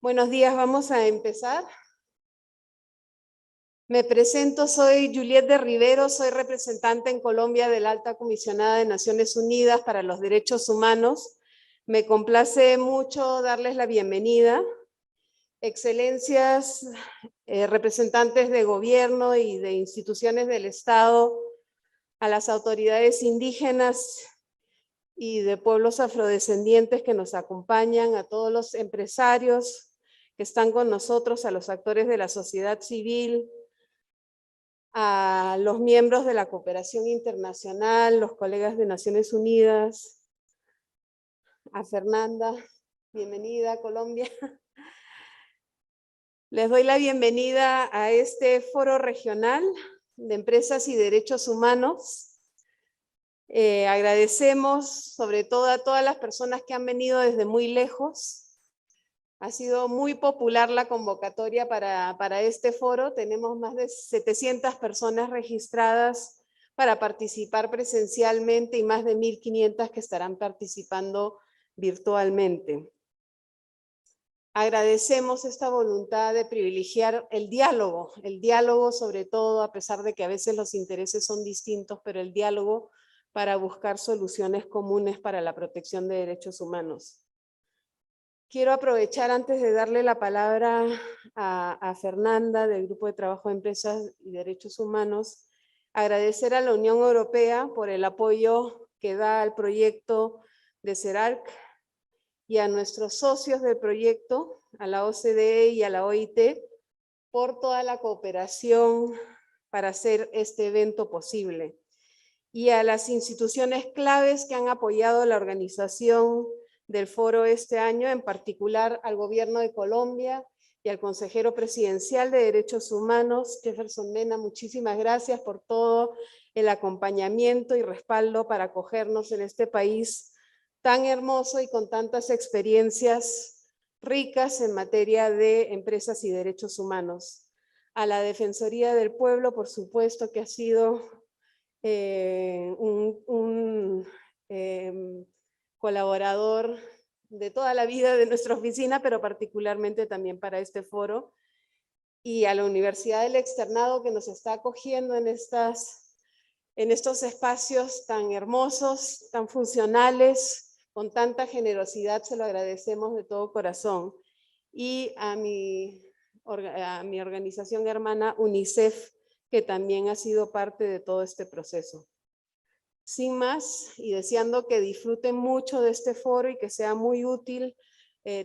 Buenos días, vamos a empezar. Me presento, soy Juliette de Rivero, soy representante en Colombia de la Alta Comisionada de Naciones Unidas para los Derechos Humanos. Me complace mucho darles la bienvenida. Excelencias, representantes de gobierno y de instituciones del Estado, a las autoridades indígenas y de pueblos afrodescendientes que nos acompañan, a todos los empresarios que están con nosotros, a los actores de la sociedad civil, a los miembros de la cooperación internacional, los colegas de Naciones Unidas, a Fernanda, bienvenida a Colombia. Les doy la bienvenida a este foro regional de empresas y derechos humanos. Agradecemos sobre todo a todas las personas que han venido desde muy lejos. Ha sido muy popular la convocatoria para este foro. Tenemos más de 700 personas registradas para participar presencialmente y más de 1.500 que estarán participando virtualmente. Agradecemos esta voluntad de privilegiar el diálogo sobre todo, a pesar de que a veces los intereses son distintos, pero el diálogo para buscar soluciones comunes para la protección de derechos humanos. Quiero aprovechar antes de darle la palabra a Fernanda del Grupo de Trabajo de Empresas y Derechos Humanos, agradecer a la Unión Europea por el apoyo que da al proyecto de CERARC y a nuestros socios del proyecto, a la OCDE y a la OIT, por toda la cooperación para hacer este evento posible. Y a las instituciones claves que han apoyado la organización del foro este año, en particular al Gobierno de Colombia y al Consejero Presidencial de Derechos Humanos, Jefferson Mena, muchísimas gracias por todo el acompañamiento y respaldo para acogernos en este país tan hermoso y con tantas experiencias ricas en materia de empresas y derechos humanos. A la Defensoría del Pueblo, por supuesto, que ha sido colaborador de toda la vida de nuestra oficina, pero particularmente también para este foro, y a la Universidad del Externado que nos está acogiendo en estos espacios tan hermosos, tan funcionales, con tanta generosidad, se lo agradecemos de todo corazón. Y a mi organización hermana UNICEF, que también ha sido parte de todo este proceso. Sin más, y deseando que disfruten mucho de este foro y que sea muy útil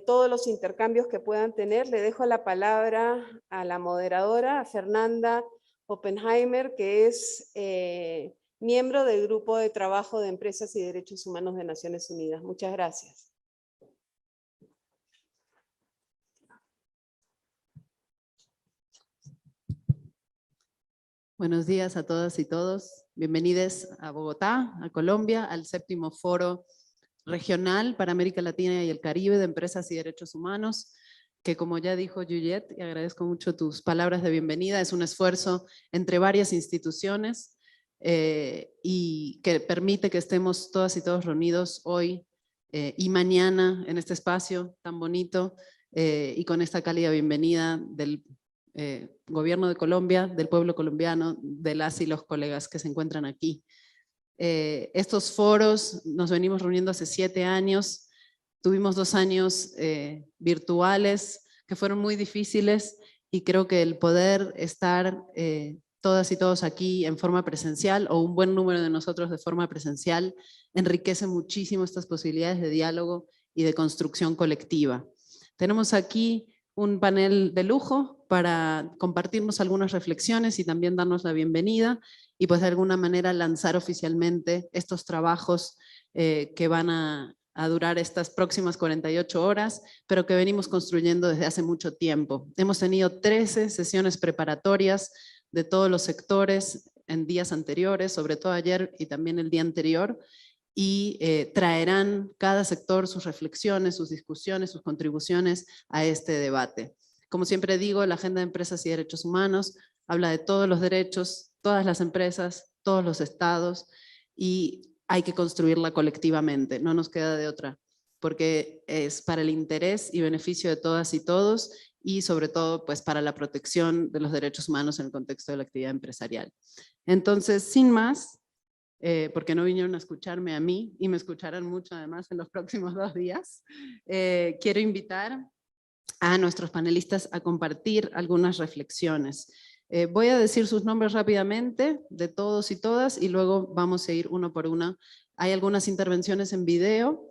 todos los intercambios que puedan tener, le dejo la palabra a la moderadora, a Fernanda Oppenheimer, que es miembro del Grupo de Trabajo de Empresas y Derechos Humanos de Naciones Unidas. Muchas gracias. Buenos días a todas y todos. Bienvenidos a Bogotá, a Colombia, al 7º Foro Regional para América Latina y el Caribe de Empresas y Derechos Humanos, que como ya dijo Juliette, y agradezco mucho tus palabras de bienvenida, es un esfuerzo entre varias instituciones y que permite que estemos todas y todos reunidos hoy y mañana en este espacio tan bonito y con esta cálida bienvenida del Gobierno de Colombia, del pueblo colombiano, de las y los colegas que se encuentran aquí. Estos foros nos venimos reuniendo hace 7 años, tuvimos 2 años virtuales que fueron muy difíciles y creo que el poder estar todas y todos aquí en forma presencial o un buen número de nosotros de forma presencial enriquece muchísimo estas posibilidades de diálogo y de construcción colectiva. Tenemos aquí un panel de lujo para compartirnos algunas reflexiones y también darnos la bienvenida y pues de alguna manera lanzar oficialmente estos trabajos que van a durar estas próximas 48 horas, pero que venimos construyendo desde hace mucho tiempo. Hemos tenido 13 sesiones preparatorias de todos los sectores en días anteriores, sobre todo ayer y también el día anterior, y traerán cada sector sus reflexiones, sus discusiones, sus contribuciones a este debate. Como siempre digo, la Agenda de Empresas y Derechos Humanos habla de todos los derechos, todas las empresas, todos los estados, y hay que construirla colectivamente, no nos queda de otra. porque es para el interés y beneficio de todas y todos, y sobre todo pues para la protección de los derechos humanos en el contexto de la actividad empresarial. Entonces, sin más, porque no vinieron a escucharme a mí y me escucharán mucho además en los próximos 2 días, quiero invitar a nuestros panelistas a compartir algunas reflexiones. Voy a decir sus nombres rápidamente de todos y todas y luego vamos a ir uno por uno. Hay algunas intervenciones en video,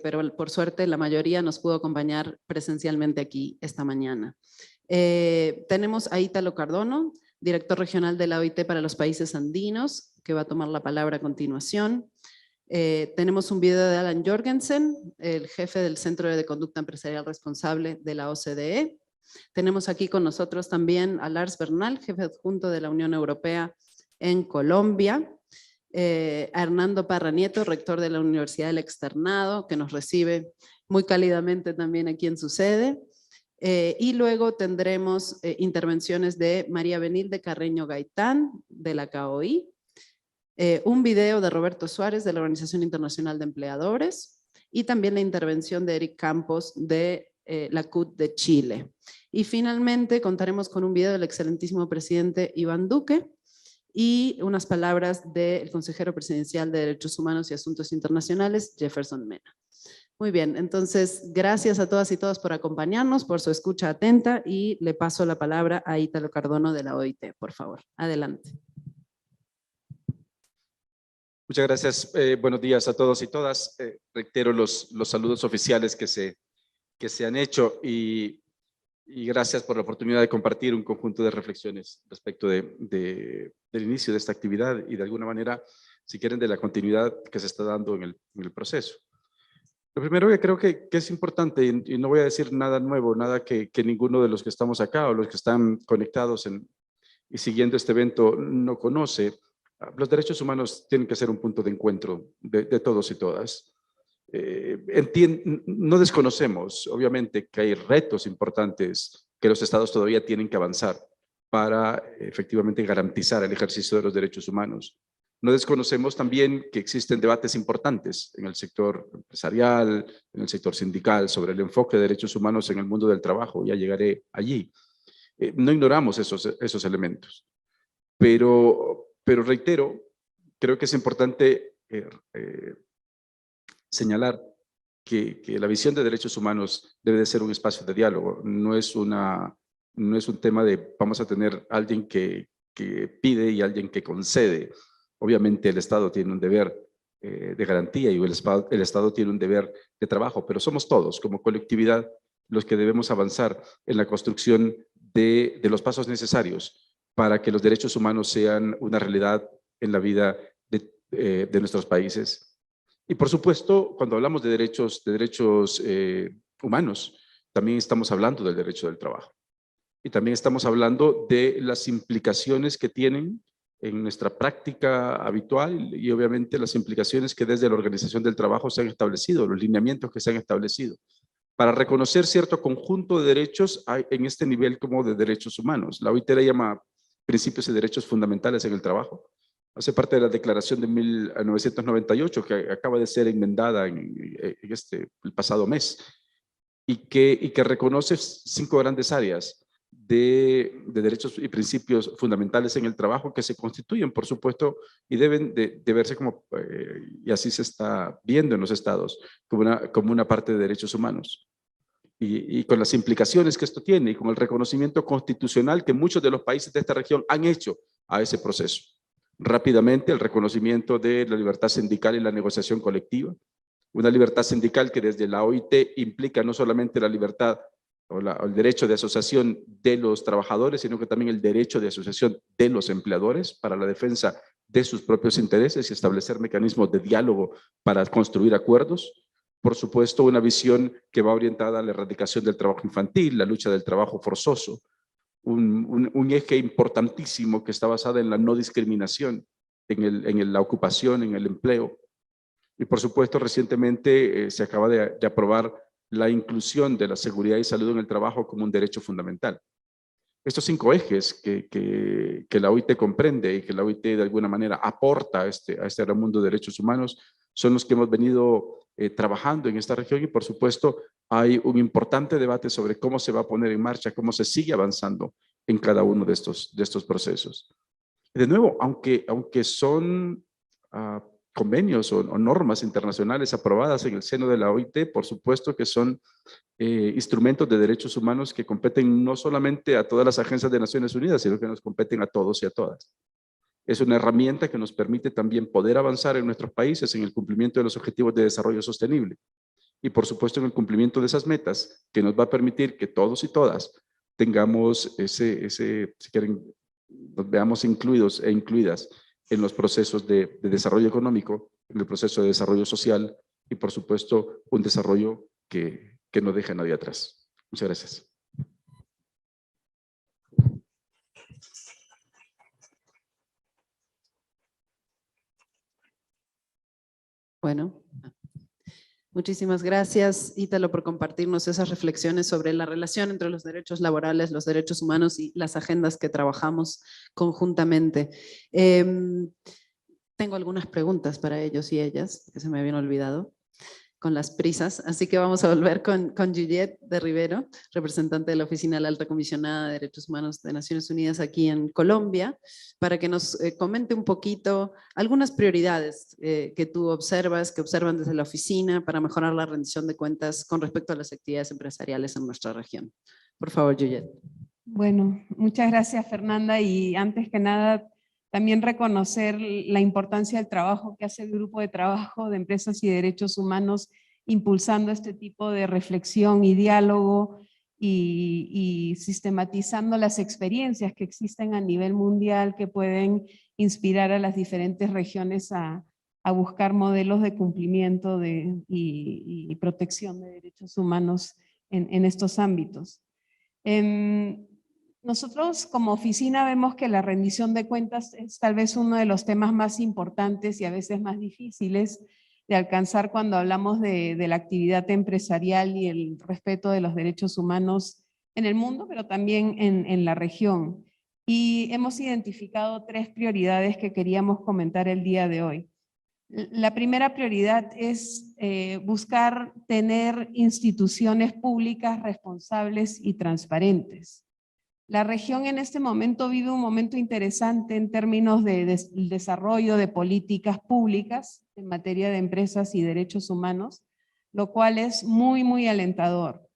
pero por suerte la mayoría nos pudo acompañar presencialmente aquí esta mañana. Tenemos a Ítalo Cardono, director regional de la OIT para los países andinos, que va a tomar la palabra a continuación. Tenemos un video de Alan Jorgensen, el jefe del Centro de Conducta Empresarial Responsable de la OCDE. Tenemos aquí con nosotros también a Lars Bernal, jefe adjunto de la Unión Europea en Colombia. A Hernando Parra Nieto, rector de la Universidad del Externado, que nos recibe muy cálidamente también aquí en su sede. Y luego tendremos intervenciones de María Benilde Carreño Gaitán, de la CAOI, un video de Roberto Suárez, de la Organización Internacional de Empleadores, y también la intervención de Eric Campos, de la CUT de Chile. Y finalmente contaremos con un video del excelentísimo presidente Iván Duque, y unas palabras del consejero presidencial de Derechos Humanos y Asuntos Internacionales, Jefferson Mena. Muy bien, entonces gracias a todas y todos por acompañarnos, por su escucha atenta, y le paso la palabra a Ítalo Cardono de la OIT, por favor. Adelante. Muchas gracias. Buenos días a todos y todas. Reitero los saludos oficiales que se han hecho y gracias por la oportunidad de compartir un conjunto de reflexiones respecto del inicio de esta actividad y de alguna manera, si quieren, de la continuidad que se está dando en el proceso. Lo primero que creo que es importante, y no voy a decir nada nuevo, nada que ninguno de los que estamos acá o los que están conectados y siguiendo este evento no conoce. Los derechos humanos tienen que ser un punto de encuentro de todos y todas. No desconocemos, obviamente, que hay retos importantes que los estados todavía tienen que avanzar para efectivamente garantizar el ejercicio de los derechos humanos. No desconocemos también que existen debates importantes en el sector empresarial, en el sector sindical, sobre el enfoque de derechos humanos en el mundo del trabajo. Ya llegaré allí. No ignoramos esos elementos, pero reitero, creo que es importante señalar que la visión de derechos humanos debe de ser un espacio de diálogo. No es un tema de vamos a tener alguien que pide y alguien que concede. Obviamente el Estado tiene un deber de garantía y el Estado tiene un deber de trabajo, pero somos todos como colectividad los que debemos avanzar en la construcción de los pasos necesarios para que los derechos humanos sean una realidad en la vida de nuestros países. Y por supuesto, cuando hablamos de derechos humanos, también estamos hablando del derecho del trabajo. Y también estamos hablando de las implicaciones que tienen en nuestra práctica habitual y obviamente las implicaciones que desde la Organización del Trabajo se han establecido, los lineamientos que se han establecido, para reconocer cierto conjunto de derechos en este nivel como de derechos humanos. La OIT le llama principios y derechos fundamentales en el trabajo. Hace parte de la declaración de 1998 que acaba de ser enmendada el pasado mes y que reconoce 5 grandes áreas de derechos y principios fundamentales en el trabajo que se constituyen, por supuesto, y deben de verse como, y así se está viendo en los estados, como una parte de derechos humanos. Y con las implicaciones que esto tiene y con el reconocimiento constitucional que muchos de los países de esta región han hecho a ese proceso. Rápidamente, el reconocimiento de la libertad sindical y la negociación colectiva, una libertad sindical que desde la OIT implica no solamente la libertad o el derecho de asociación de los trabajadores, sino que también el derecho de asociación de los empleadores para la defensa de sus propios intereses y establecer mecanismos de diálogo para construir acuerdos. Por supuesto, una visión que va orientada a la erradicación del trabajo infantil, la lucha del trabajo forzoso, un eje importantísimo que está basado en la no discriminación, en la ocupación, en el empleo. Y por supuesto, recientemente se acaba de aprobar la inclusión de la seguridad y salud en el trabajo como un derecho fundamental. Estos 5 ejes que la OIT comprende y que la OIT de alguna manera aporta a este gran mundo de derechos humanos son los que hemos venido trabajando en esta región y por supuesto hay un importante debate sobre cómo se va a poner en marcha, cómo se sigue avanzando en cada uno de estos procesos. De nuevo, aunque son convenios o normas internacionales aprobadas en el seno de la OIT, por supuesto que son instrumentos de derechos humanos que competen no solamente a todas las agencias de Naciones Unidas, sino que nos competen a todos y a todas. Es una herramienta que nos permite también poder avanzar en nuestros países en el cumplimiento de los objetivos de desarrollo sostenible y por supuesto en el cumplimiento de esas metas que nos va a permitir que todos y todas tengamos si quieren, nos veamos incluidos e incluidas en los procesos de desarrollo económico, en el proceso de desarrollo social y por supuesto un desarrollo que no deje a nadie atrás. Muchas gracias. Bueno, muchísimas gracias, Ítalo, por compartirnos esas reflexiones sobre la relación entre los derechos laborales, los derechos humanos y las agendas que trabajamos conjuntamente. Tengo algunas preguntas para ellos y ellas, que se me habían olvidado con las prisas, así que vamos a volver con Juliette de Rivero, representante de la Oficina de la Alta Comisionada de Derechos Humanos de Naciones Unidas aquí en Colombia, para que nos comente un poquito algunas prioridades que tú observas, que observan desde la oficina para mejorar la rendición de cuentas con respecto a las actividades empresariales en nuestra región. Por favor, Juliette. Bueno, muchas gracias, Fernanda, y antes que nada también reconocer la importancia del trabajo que hace el Grupo de Trabajo de Empresas y Derechos Humanos impulsando este tipo de reflexión y diálogo y sistematizando las experiencias que existen a nivel mundial que pueden inspirar a las diferentes regiones a buscar modelos de cumplimiento y protección de derechos humanos en estos ámbitos. Nosotros como oficina vemos que la rendición de cuentas es tal vez uno de los temas más importantes y a veces más difíciles de alcanzar cuando hablamos de la actividad empresarial y el respeto de los derechos humanos en el mundo, pero también en la región. Y hemos identificado 3 prioridades que queríamos comentar el día de hoy. La primera prioridad es buscar tener instituciones públicas responsables y transparentes. La región en este momento vive un momento interesante en términos de desarrollo de políticas públicas en materia de empresas y derechos humanos, lo cual es muy, muy alentador.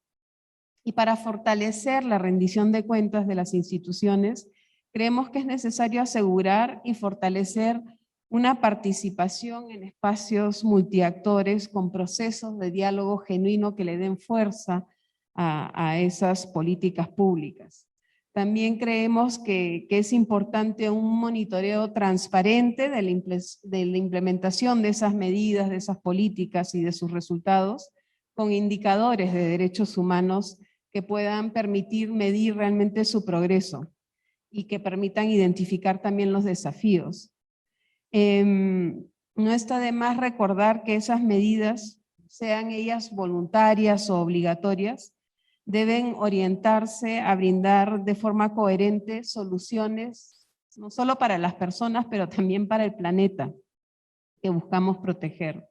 Y para fortalecer la rendición de cuentas de las instituciones, creemos que es necesario asegurar y fortalecer una participación en espacios multiactores con procesos de diálogo genuino que le den fuerza a esas políticas públicas. También creemos que es importante un monitoreo transparente de la implementación de esas medidas, de esas políticas y de sus resultados, con indicadores de derechos humanos que puedan permitir medir realmente su progreso y que permitan identificar también los desafíos. No está de más recordar que esas medidas, sean ellas voluntarias o obligatorias, deben orientarse a brindar de forma coherente soluciones, no solo para las personas, pero también para el planeta que buscamos proteger.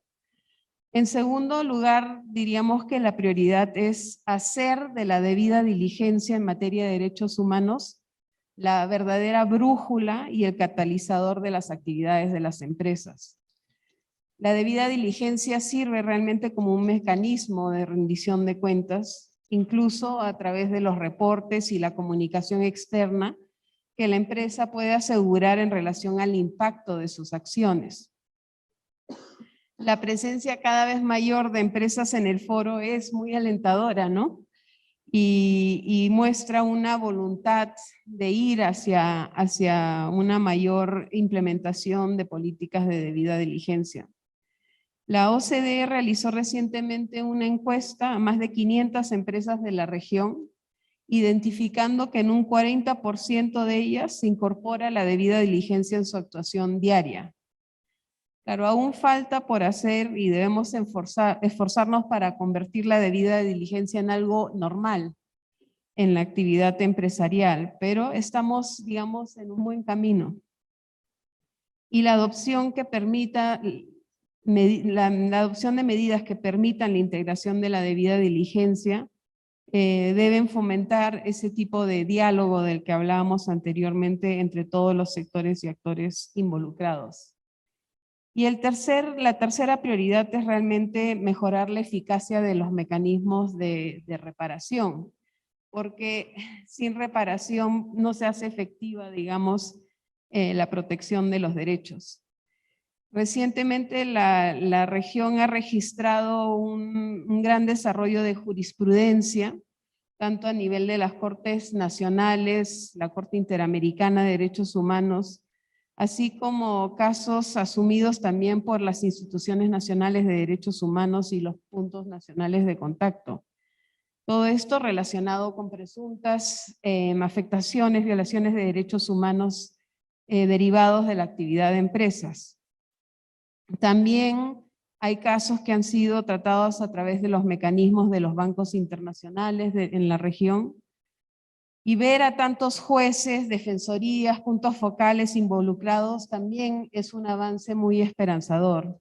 En segundo lugar, diríamos que la prioridad es hacer de la debida diligencia en materia de derechos humanos la verdadera brújula y el catalizador de las actividades de las empresas. La debida diligencia sirve realmente como un mecanismo de rendición de cuentas, incluso a través de los reportes y la comunicación externa que la empresa puede asegurar en relación al impacto de sus acciones. La presencia cada vez mayor de empresas en el foro es muy alentadora, ¿no? Y muestra una voluntad de ir hacia una mayor implementación de políticas de debida diligencia. La OCDE realizó recientemente una encuesta a más de 500 empresas de la región, identificando que en un 40% de ellas se incorpora la debida diligencia en su actuación diaria. Claro, aún falta por hacer y debemos esforzarnos para convertir la debida diligencia en algo normal en la actividad empresarial, pero estamos, digamos, en un buen camino. Y la adopción que permita la adopción de medidas que permitan la integración de la debida diligencia deben fomentar ese tipo de diálogo del que hablábamos anteriormente entre todos los sectores y actores involucrados. Y la tercera prioridad es realmente mejorar la eficacia de los mecanismos de reparación, porque sin reparación no se hace efectiva, digamos, la protección de los derechos. Recientemente la región ha registrado un gran desarrollo de jurisprudencia, tanto a nivel de las Cortes Nacionales, la Corte Interamericana de Derechos Humanos, así como casos asumidos también por las instituciones nacionales de derechos humanos y los puntos nacionales de contacto. Todo esto relacionado con presuntas afectaciones, violaciones de derechos humanos derivados de la actividad de empresas. También hay casos que han sido tratados a través de los mecanismos de los bancos internacionales en la región, y ver a tantos jueces, defensorías, puntos focales involucrados también es un avance muy esperanzador.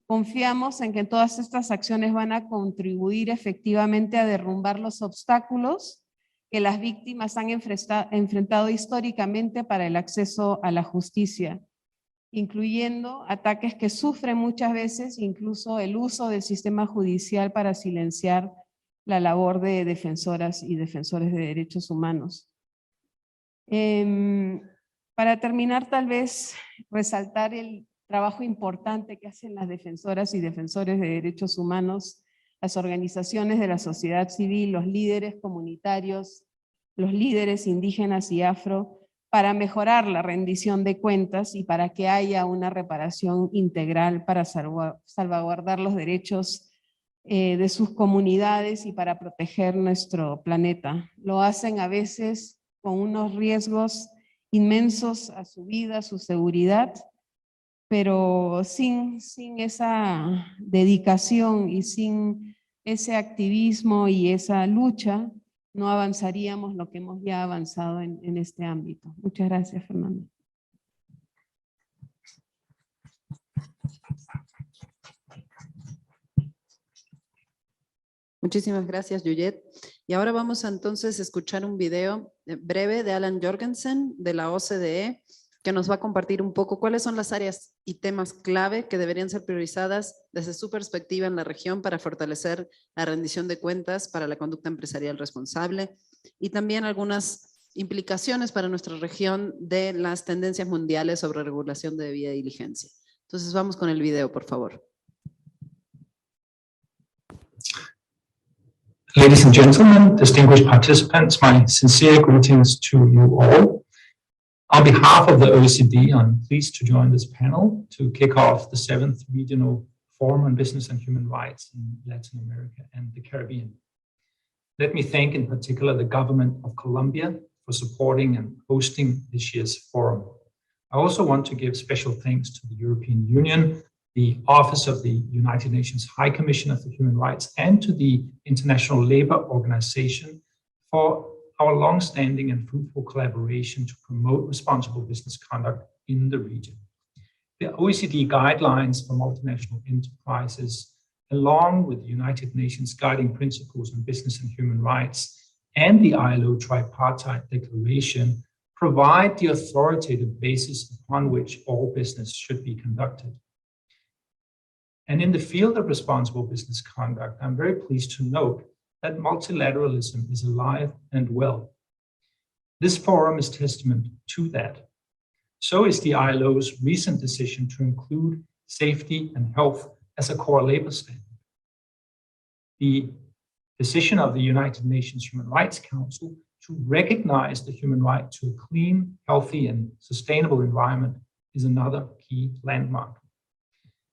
Confiamos en que todas estas acciones van a contribuir efectivamente a derrumbar los obstáculos que las víctimas han enfrentado históricamente para el acceso a la justicia, incluyendo ataques que sufren muchas veces, incluso el uso del sistema judicial para silenciar la labor de defensoras y defensores de derechos humanos. Para terminar, tal vez resaltar el trabajo importante que hacen las defensoras y defensores de derechos humanos, las organizaciones de la sociedad civil, los líderes comunitarios, los líderes indígenas y afro, para mejorar la rendición de cuentas y para que haya una reparación integral para salvaguardar los derechos de sus comunidades y para proteger nuestro planeta. Lo hacen a veces con unos riesgos inmensos a su vida, a su seguridad, pero sin esa dedicación y sin ese activismo y esa lucha, no avanzaríamos lo que hemos ya avanzado en este ámbito. Muchas gracias, Fernando. Muchísimas gracias, Yuyet. Y ahora vamos a entonces escuchar un video breve de Alan Jorgensen de la OCDE, que nos va a compartir un poco cuáles son las áreas y temas clave que deberían ser priorizadas desde su perspectiva en la región para fortalecer la rendición de cuentas para la conducta empresarial responsable y también algunas implicaciones para nuestra región de las tendencias mundiales sobre regulación de debida diligencia. Entonces vamos con el video, por favor. Ladies and gentlemen, distinguished participants, my sincere greetings to you all. On behalf of the OECD, I'm pleased to join this panel to kick off the 7th Regional Forum on Business and Human Rights in Latin America and the Caribbean. Let me thank in particular the government of Colombia for supporting and hosting this year's forum. I also want to give special thanks to the European Union, the Office of the United Nations High Commissioner for Human Rights, and to the International Labour Organization for our long-standing and fruitful collaboration to promote responsible business conduct in the region. The OECD guidelines for multinational enterprises, along with the United Nations Guiding Principles on Business and Human Rights and the ILO Tripartite Declaration, provide the authoritative basis upon which all business should be conducted. And in the field of responsible business conduct, I'm very pleased to note that multilateralism is alive and well. This forum is testament to that. So is the ILO's recent decision to include safety and health as a core labor standard. The decision of the United Nations Human Rights Council to recognize the human right to a clean, healthy, and sustainable environment is another key landmark.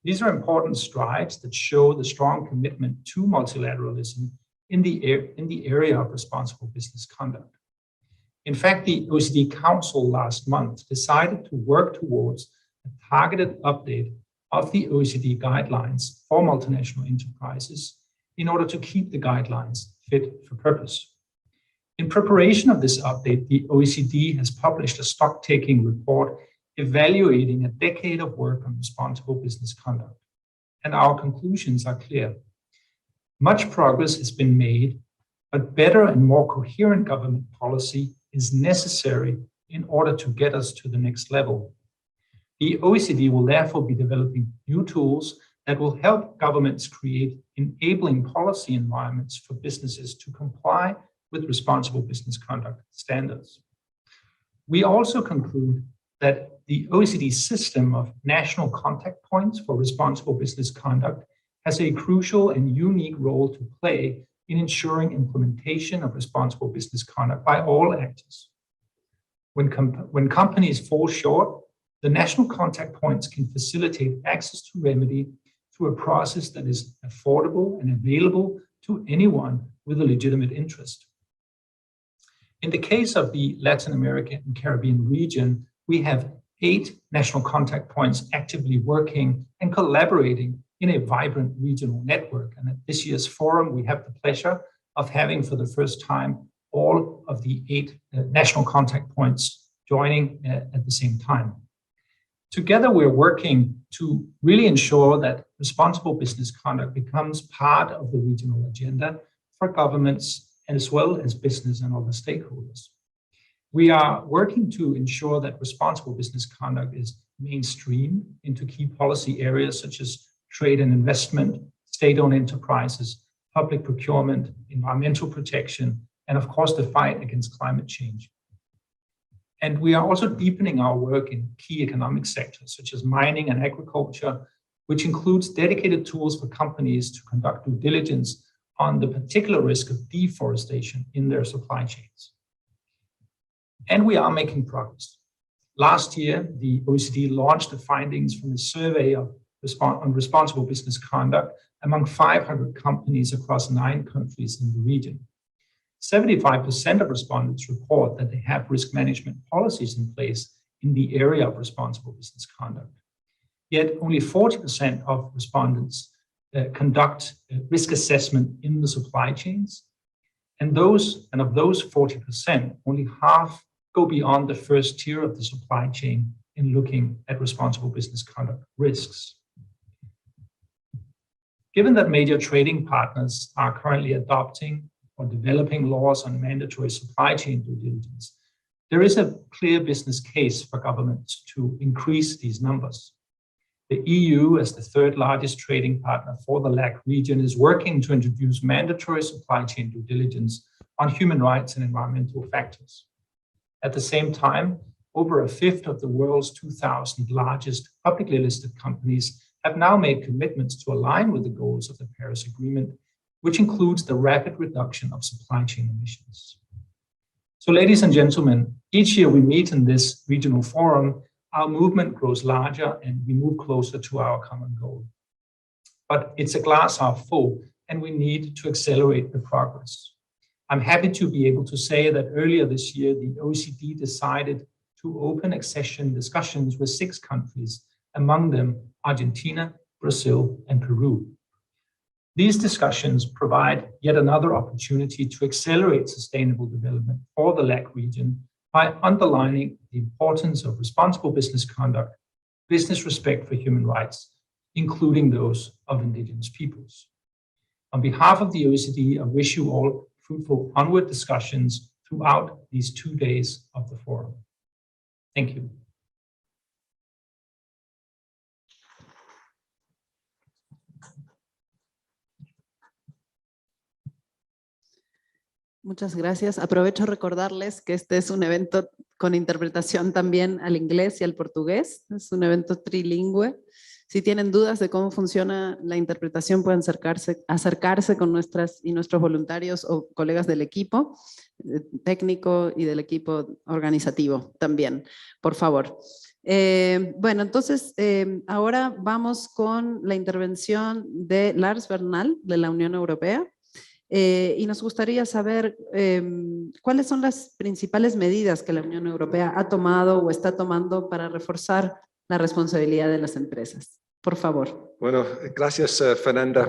These are important strides that show the strong commitment to multilateralism in the area of responsible business conduct. In fact, the OECD Council last month decided to work towards a targeted update of the OECD guidelines for multinational enterprises in order to keep the guidelines fit for purpose. In preparation of this update, the OECD has published a stock-taking report evaluating a decade of work on responsible business conduct. and our conclusions are clear. Much progress has been made, but better and more coherent government policy is necessary in order to get us to the next level. The OECD will therefore be developing new tools that will help governments create enabling policy environments for businesses to comply with responsible business conduct standards. We also conclude that the OECD system of national contact points for responsible business conduct has a crucial and unique role to play in ensuring implementation of responsible business conduct by all actors. When companies fall short, the national contact points can facilitate access to remedy through a process that is affordable and available to anyone with a legitimate interest. In the case of the Latin American and Caribbean region, we have 8 national contact points actively working and collaborating in a vibrant regional network. And at this year's forum, we have the pleasure of having for the first time all of the 8 national contact points joining at the same time. Together, we're working to really ensure that responsible business conduct becomes part of the regional agenda for governments as well as business and other stakeholders. We are working to ensure that responsible business conduct is mainstreamed into key policy areas such as trade and investment, state-owned enterprises, public procurement, environmental protection, and of course, the fight against climate change. And we are also deepening our work in key economic sectors such as mining and agriculture, which includes dedicated tools for companies to conduct due diligence on the particular risk of deforestation in their supply chains. And we are making progress. Last year, the OECD launched the findings from the survey on responsible business conduct among 500 companies across 9 countries in the region. 75% of respondents report that they have risk management policies in place in the area of responsible business conduct. Yet only 40% of respondents conduct risk assessment in the supply chains. And of those 40%, only half go beyond the first tier of the supply chain in looking at responsible business conduct risks. Given that major trading partners are currently adopting or developing laws on mandatory supply chain due diligence, there is a clear business case for governments to increase these numbers. The EU, as the 3rd largest trading partner for the LAC region, is working to introduce mandatory supply chain due diligence on human rights and environmental factors. At the same time, over a fifth of the world's 2,000 largest publicly listed companies have now made commitments to align with the goals of the Paris Agreement, which includes the rapid reduction of supply chain emissions. So, ladies and gentlemen, each year we meet in this regional forum, our movement grows larger and we move closer to our common goal. But it's a glass half full, and we need to accelerate the progress. I'm happy to be able to say that earlier this year, the OECD decided to open accession discussions with 6 countries, among them Argentina, Brazil, and Peru. These discussions provide yet another opportunity to accelerate sustainable development for the LAC region by underlining the importance of responsible business conduct, business respect for human rights, including those of indigenous peoples. On behalf of the OECD, I wish you all fruitful onward discussions throughout these 2 days of the forum. Thank you. Muchas gracias. Aprovecho a recordarles que este es un evento con interpretación también al inglés y al portugués. Es un evento trilingüe. Si tienen dudas de cómo funciona la interpretación, pueden acercarse con nuestras y nuestros voluntarios o colegas del equipo técnico y del equipo organizativo también, por favor. Bueno, entonces ahora vamos con la intervención de Lars Bernal de la Unión Europea. Y nos gustaría saber cuáles son las principales medidas que la Unión Europea ha tomado o está tomando para reforzar la responsabilidad de las empresas. Por favor. Bueno, gracias Fernanda.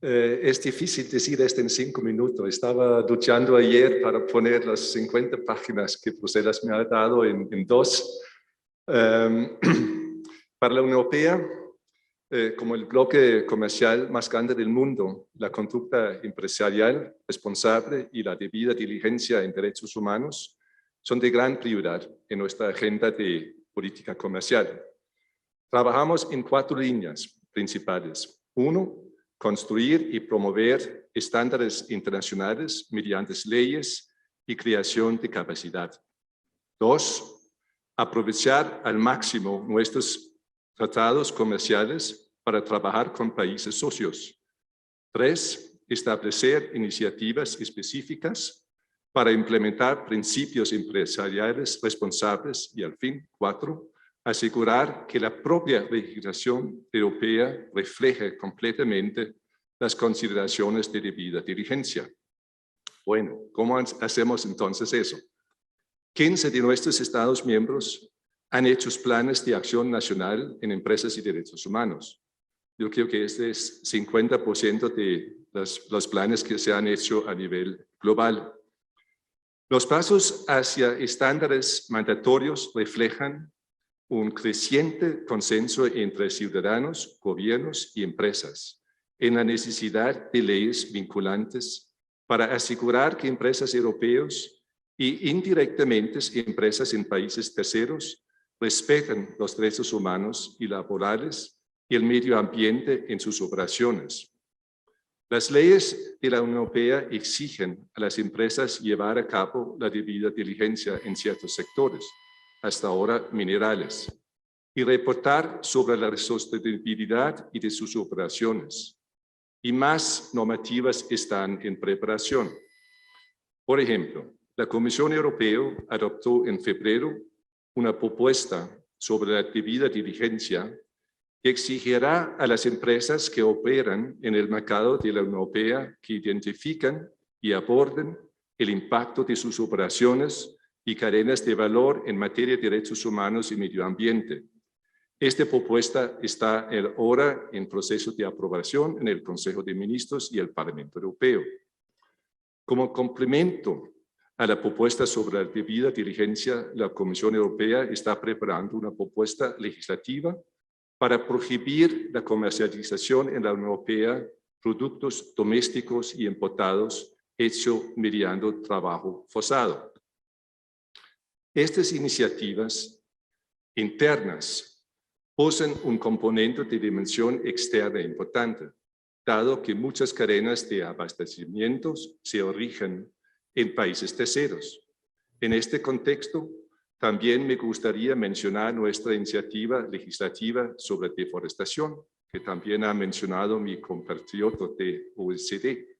Es difícil decir esto en 5 minutos. Estaba duchando ayer para poner las 50 páginas que Bruselas me ha dado en 2. Para la Unión Europea, como el bloque comercial más grande del mundo, la conducta empresarial responsable y la debida diligencia en derechos humanos son de gran prioridad en nuestra agenda de política comercial. Trabajamos en 4 líneas principales. 1, construir y promover estándares internacionales mediante leyes y creación de capacidad. 2, aprovechar al máximo nuestros tratados comerciales para trabajar con países socios. 3, establecer iniciativas específicas para implementar principios empresariales responsables. Y al fin, 4, asegurar que la propia legislación europea refleje completamente las consideraciones de debida diligencia. Bueno, ¿cómo hacemos entonces eso? 15 de nuestros Estados miembros han hecho planes de acción nacional en empresas y derechos humanos. Yo creo que este es 50% de los planes que se han hecho a nivel global. Los pasos hacia estándares mandatorios reflejan un creciente consenso entre ciudadanos, gobiernos y empresas en la necesidad de leyes vinculantes para asegurar que empresas europeas y indirectamente empresas en países terceros respeten los derechos humanos y laborales y el medio ambiente en sus operaciones. Las leyes de la Unión Europea exigen a las empresas llevar a cabo la debida diligencia en ciertos sectores, hasta ahora minerales, y reportar sobre la sostenibilidad y de sus operaciones. Y más normativas están en preparación. Por ejemplo, la Comisión Europea adoptó en febrero una propuesta sobre la debida diligencia que exigirá a las empresas que operan en el mercado de la Unión Europea que identifican y aborden el impacto de sus operaciones y cadenas de valor en materia de derechos humanos y medio ambiente. Esta propuesta está ahora en proceso de aprobación en el Consejo de Ministros y el Parlamento Europeo. Como complemento a la propuesta sobre la debida diligencia, la Comisión Europea está preparando una propuesta legislativa para prohibir la comercialización en la Unión Europea productos domésticos y importados hechos mediante trabajo forzado. Estas iniciativas internas poseen un componente de dimensión externa importante, dado que muchas cadenas de abastecimiento se origen en países terceros. En este contexto, también me gustaría mencionar nuestra iniciativa legislativa sobre deforestación, que también ha mencionado mi compatriota de OECD.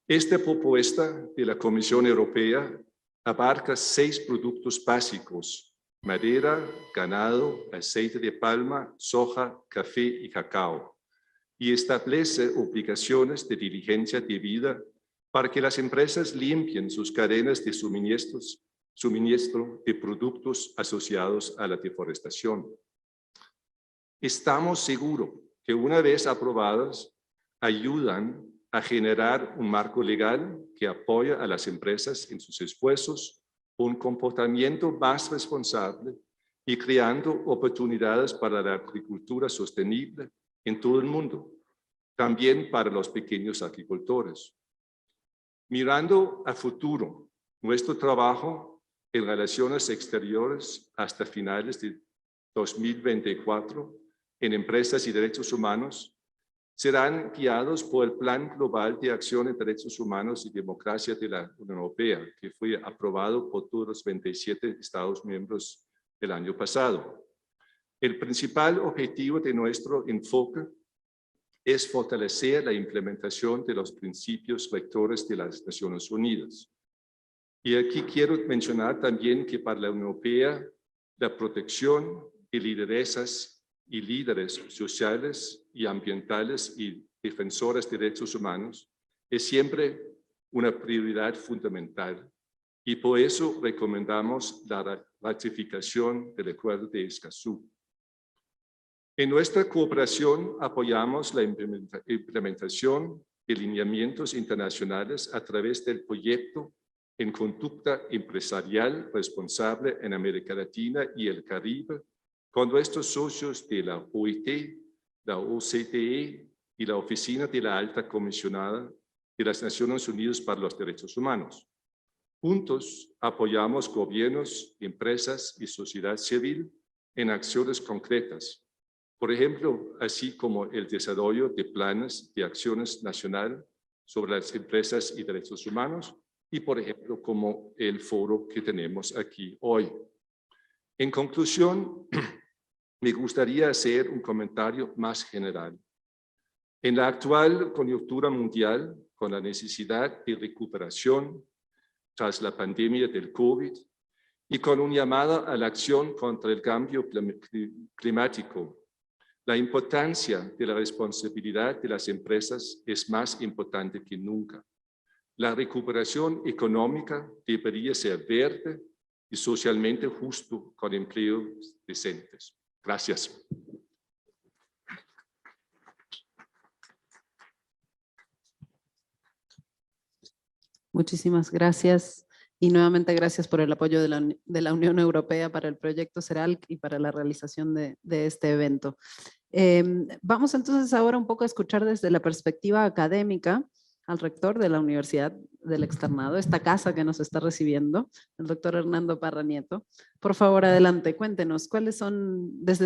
Esta propuesta de la Comisión Europea abarca 6 productos básicos: madera, ganado, aceite de palma, soja, café y cacao, y establece obligaciones de diligencia debida para que las empresas limpien sus cadenas de suministro de productos asociados a la deforestación. Estamos seguros que una vez aprobadas, ayudan a generar un marco legal que apoya a las empresas en sus esfuerzos por un comportamiento más responsable y creando oportunidades para la agricultura sostenible en todo el mundo, también para los pequeños agricultores. Mirando a futuro, nuestro trabajo en relaciones exteriores hasta finales de 2024 en empresas y derechos humanos serán guiados por el Plan Global de Acción en Derechos Humanos y Democracia de la Unión Europea, que fue aprobado por todos los 27 Estados miembros el año pasado. El principal objetivo de nuestro enfoque es fortalecer la implementación de los principios rectores de las Naciones Unidas. Y aquí quiero mencionar también que para la Unión Europea, la protección de lideresas y líderes sociales y ambientales y defensores de derechos humanos es siempre una prioridad fundamental. Y por eso recomendamos la ratificación del Acuerdo de Escazú. En nuestra cooperación apoyamos la implementación de lineamientos internacionales a través del proyecto en conducta empresarial responsable en América Latina y el Caribe con nuestros socios de la OIT, la OCDE y la Oficina de la Alta Comisionada de las Naciones Unidas para los Derechos Humanos. Juntos apoyamos gobiernos, empresas y sociedad civil en acciones concretas. Por ejemplo, así como el desarrollo de planes de acciones nacional sobre las empresas y derechos humanos y, por ejemplo, como el foro que tenemos aquí hoy. En conclusión, me gustaría hacer un comentario más general. En la actual coyuntura mundial, con la necesidad de recuperación tras la pandemia del COVID y con un llamado a la acción contra el cambio climático, la importancia de la responsabilidad de las empresas es más importante que nunca. La recuperación económica debería ser verde y socialmente justo con empleos decentes. Gracias. Muchísimas gracias. Y nuevamente gracias por el apoyo de la Unión Europea para el proyecto CERALC y para la realización de este evento. Vamos entonces ahora un poco a escuchar desde la perspectiva académica al rector de la Universidad del Externado, esta casa que nos está recibiendo, el doctor Hernando Parra Nieto. Por favor, adelante, cuéntenos cuáles son, desde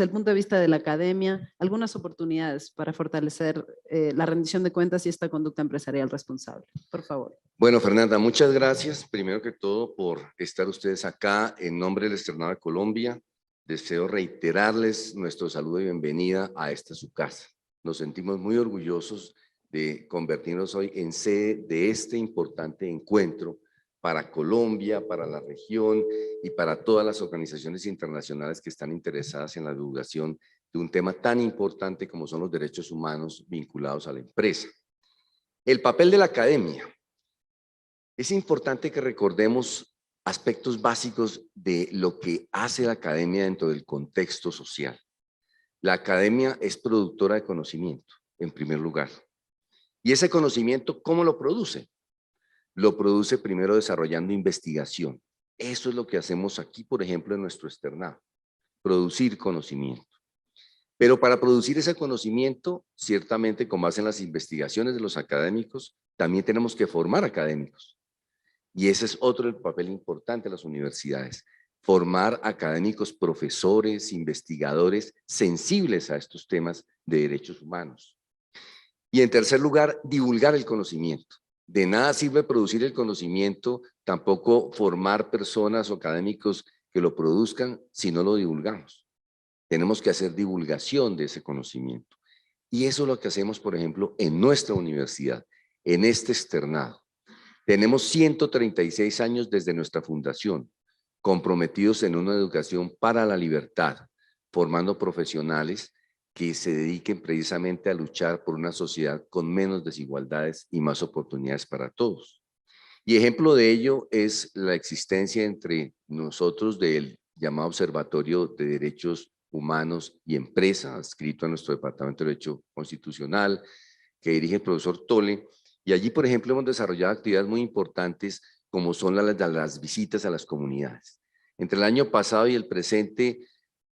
el punto de vista de la academia, algunas oportunidades para fortalecer la rendición de cuentas y esta conducta empresarial responsable. Por favor. Bueno, Fernanda, muchas gracias, primero que todo, por estar ustedes acá en nombre del Externado de Colombia. Deseo reiterarles nuestro saludo y bienvenida a esta su casa. Nos sentimos muy orgullosos de convertirnos hoy en sede de este importante encuentro para Colombia, para la región y para todas las organizaciones internacionales que están interesadas en la divulgación de un tema tan importante como son los derechos humanos vinculados a la empresa. El papel de la academia. Es importante que recordemos aspectos básicos de lo que hace la academia dentro del contexto social. La academia es productora de conocimiento, en primer lugar. ¿Y ese conocimiento cómo lo produce? Lo produce primero desarrollando investigación. Eso es lo que hacemos aquí, por ejemplo, en nuestro externado. Producir conocimiento. Pero para producir ese conocimiento, ciertamente, como hacen las investigaciones de los académicos, también tenemos que formar académicos. Y ese es otro papel importante de las universidades. Formar académicos, profesores, investigadores sensibles a estos temas de derechos humanos. Y en tercer lugar, divulgar el conocimiento. De nada sirve producir el conocimiento, tampoco formar personas o académicos que lo produzcan si no lo divulgamos. Tenemos que hacer divulgación de ese conocimiento. Y eso es lo que hacemos, por ejemplo, en nuestra universidad, en este externado. Tenemos 136 años desde nuestra fundación, comprometidos en una educación para la libertad, formando profesionales que se dediquen precisamente a luchar por una sociedad con menos desigualdades y más oportunidades para todos. Y ejemplo de ello es la existencia entre nosotros del llamado Observatorio de Derechos Humanos y Empresa, adscrito a nuestro Departamento de Derecho Constitucional, que dirige el profesor Tole. Y allí, por ejemplo, hemos desarrollado actividades muy importantes como son las visitas a las comunidades. Entre el año pasado y el presente,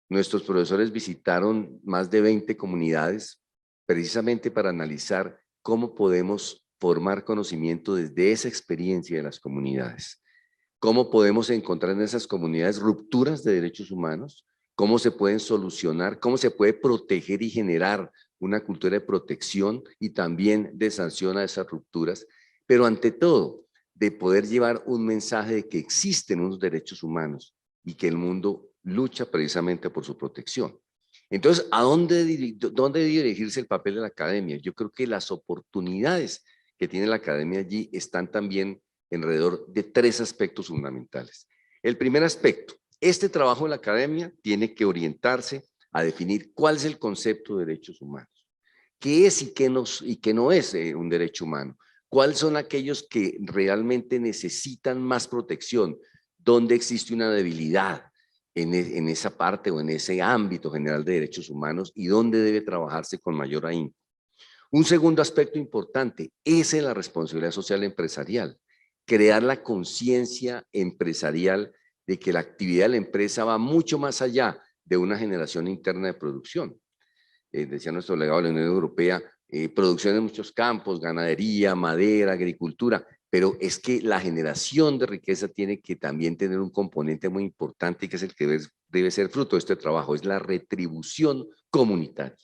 nuestros profesores visitaron más de 20 comunidades precisamente para analizar cómo podemos formar conocimiento desde esa experiencia de las comunidades. Cómo podemos encontrar en esas comunidades rupturas de derechos humanos, cómo se pueden solucionar, cómo se puede proteger y generar una cultura de protección y también de sanción a esas rupturas, pero ante todo, de poder llevar un mensaje de que existen unos derechos humanos y que el mundo lucha precisamente por su protección. Entonces, ¿a dónde dirigirse el papel de la academia? Yo creo que las oportunidades que tiene la academia allí están también alrededor de 3 aspectos fundamentales. El primer aspecto, este trabajo de la academia tiene que orientarse a definir cuál es el concepto de derechos humanos, qué es y qué no es un derecho humano, cuáles son aquellos que realmente necesitan más protección, dónde existe una debilidad en esa parte o en ese ámbito general de derechos humanos y dónde debe trabajarse con mayor ahínco. Un segundo aspecto importante es la responsabilidad social empresarial, crear la conciencia empresarial de que la actividad de la empresa va mucho más allá de una generación interna de producción. decía nuestro delegado de la Unión Europea, producción en muchos campos, ganadería, madera, agricultura, pero es que la generación de riqueza tiene que también tener un componente muy importante, que es el que debe ser fruto de este trabajo, es la retribución comunitaria.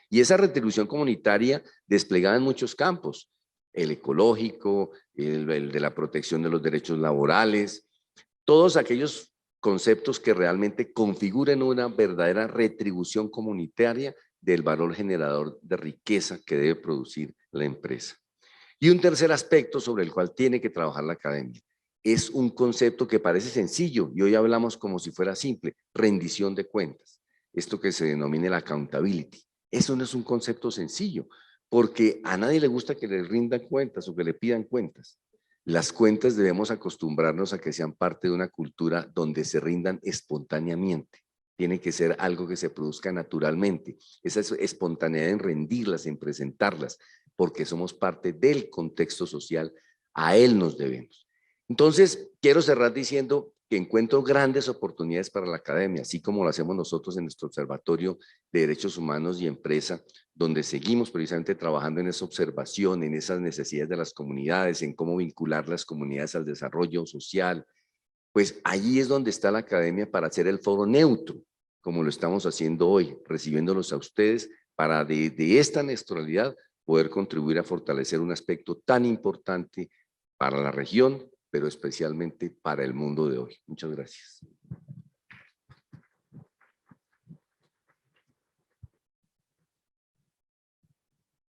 Y esa retribución comunitaria desplegada en muchos campos, el ecológico, el de la protección de los derechos laborales, todos aquellos conceptos que realmente configuren una verdadera retribución comunitaria del valor generador de riqueza que debe producir la empresa. Y un tercer aspecto sobre el cual tiene que trabajar la academia es un concepto que parece sencillo y hoy hablamos como si fuera simple, rendición de cuentas, esto que se denomina el accountability. Eso no es un concepto sencillo, porque a nadie le gusta que le rindan cuentas o que le pidan cuentas. Las cuentas debemos acostumbrarnos a que sean parte de una cultura donde se rindan espontáneamente. Tiene que ser algo que se produzca naturalmente. Esa espontaneidad en rendirlas, en presentarlas, porque somos parte del contexto social, a él nos debemos. Entonces, quiero cerrar diciendo que encuentro grandes oportunidades para la academia, así como lo hacemos nosotros en nuestro Observatorio de Derechos Humanos y Empresa, donde seguimos precisamente trabajando en esa observación, en esas necesidades de las comunidades, en cómo vincular las comunidades al desarrollo social. Pues allí es donde está la academia para hacer el foro neutro, como lo estamos haciendo hoy, recibiéndolos a ustedes para de esta neutralidad poder contribuir a fortalecer un aspecto tan importante para la región, pero especialmente para el mundo de hoy. Muchas gracias.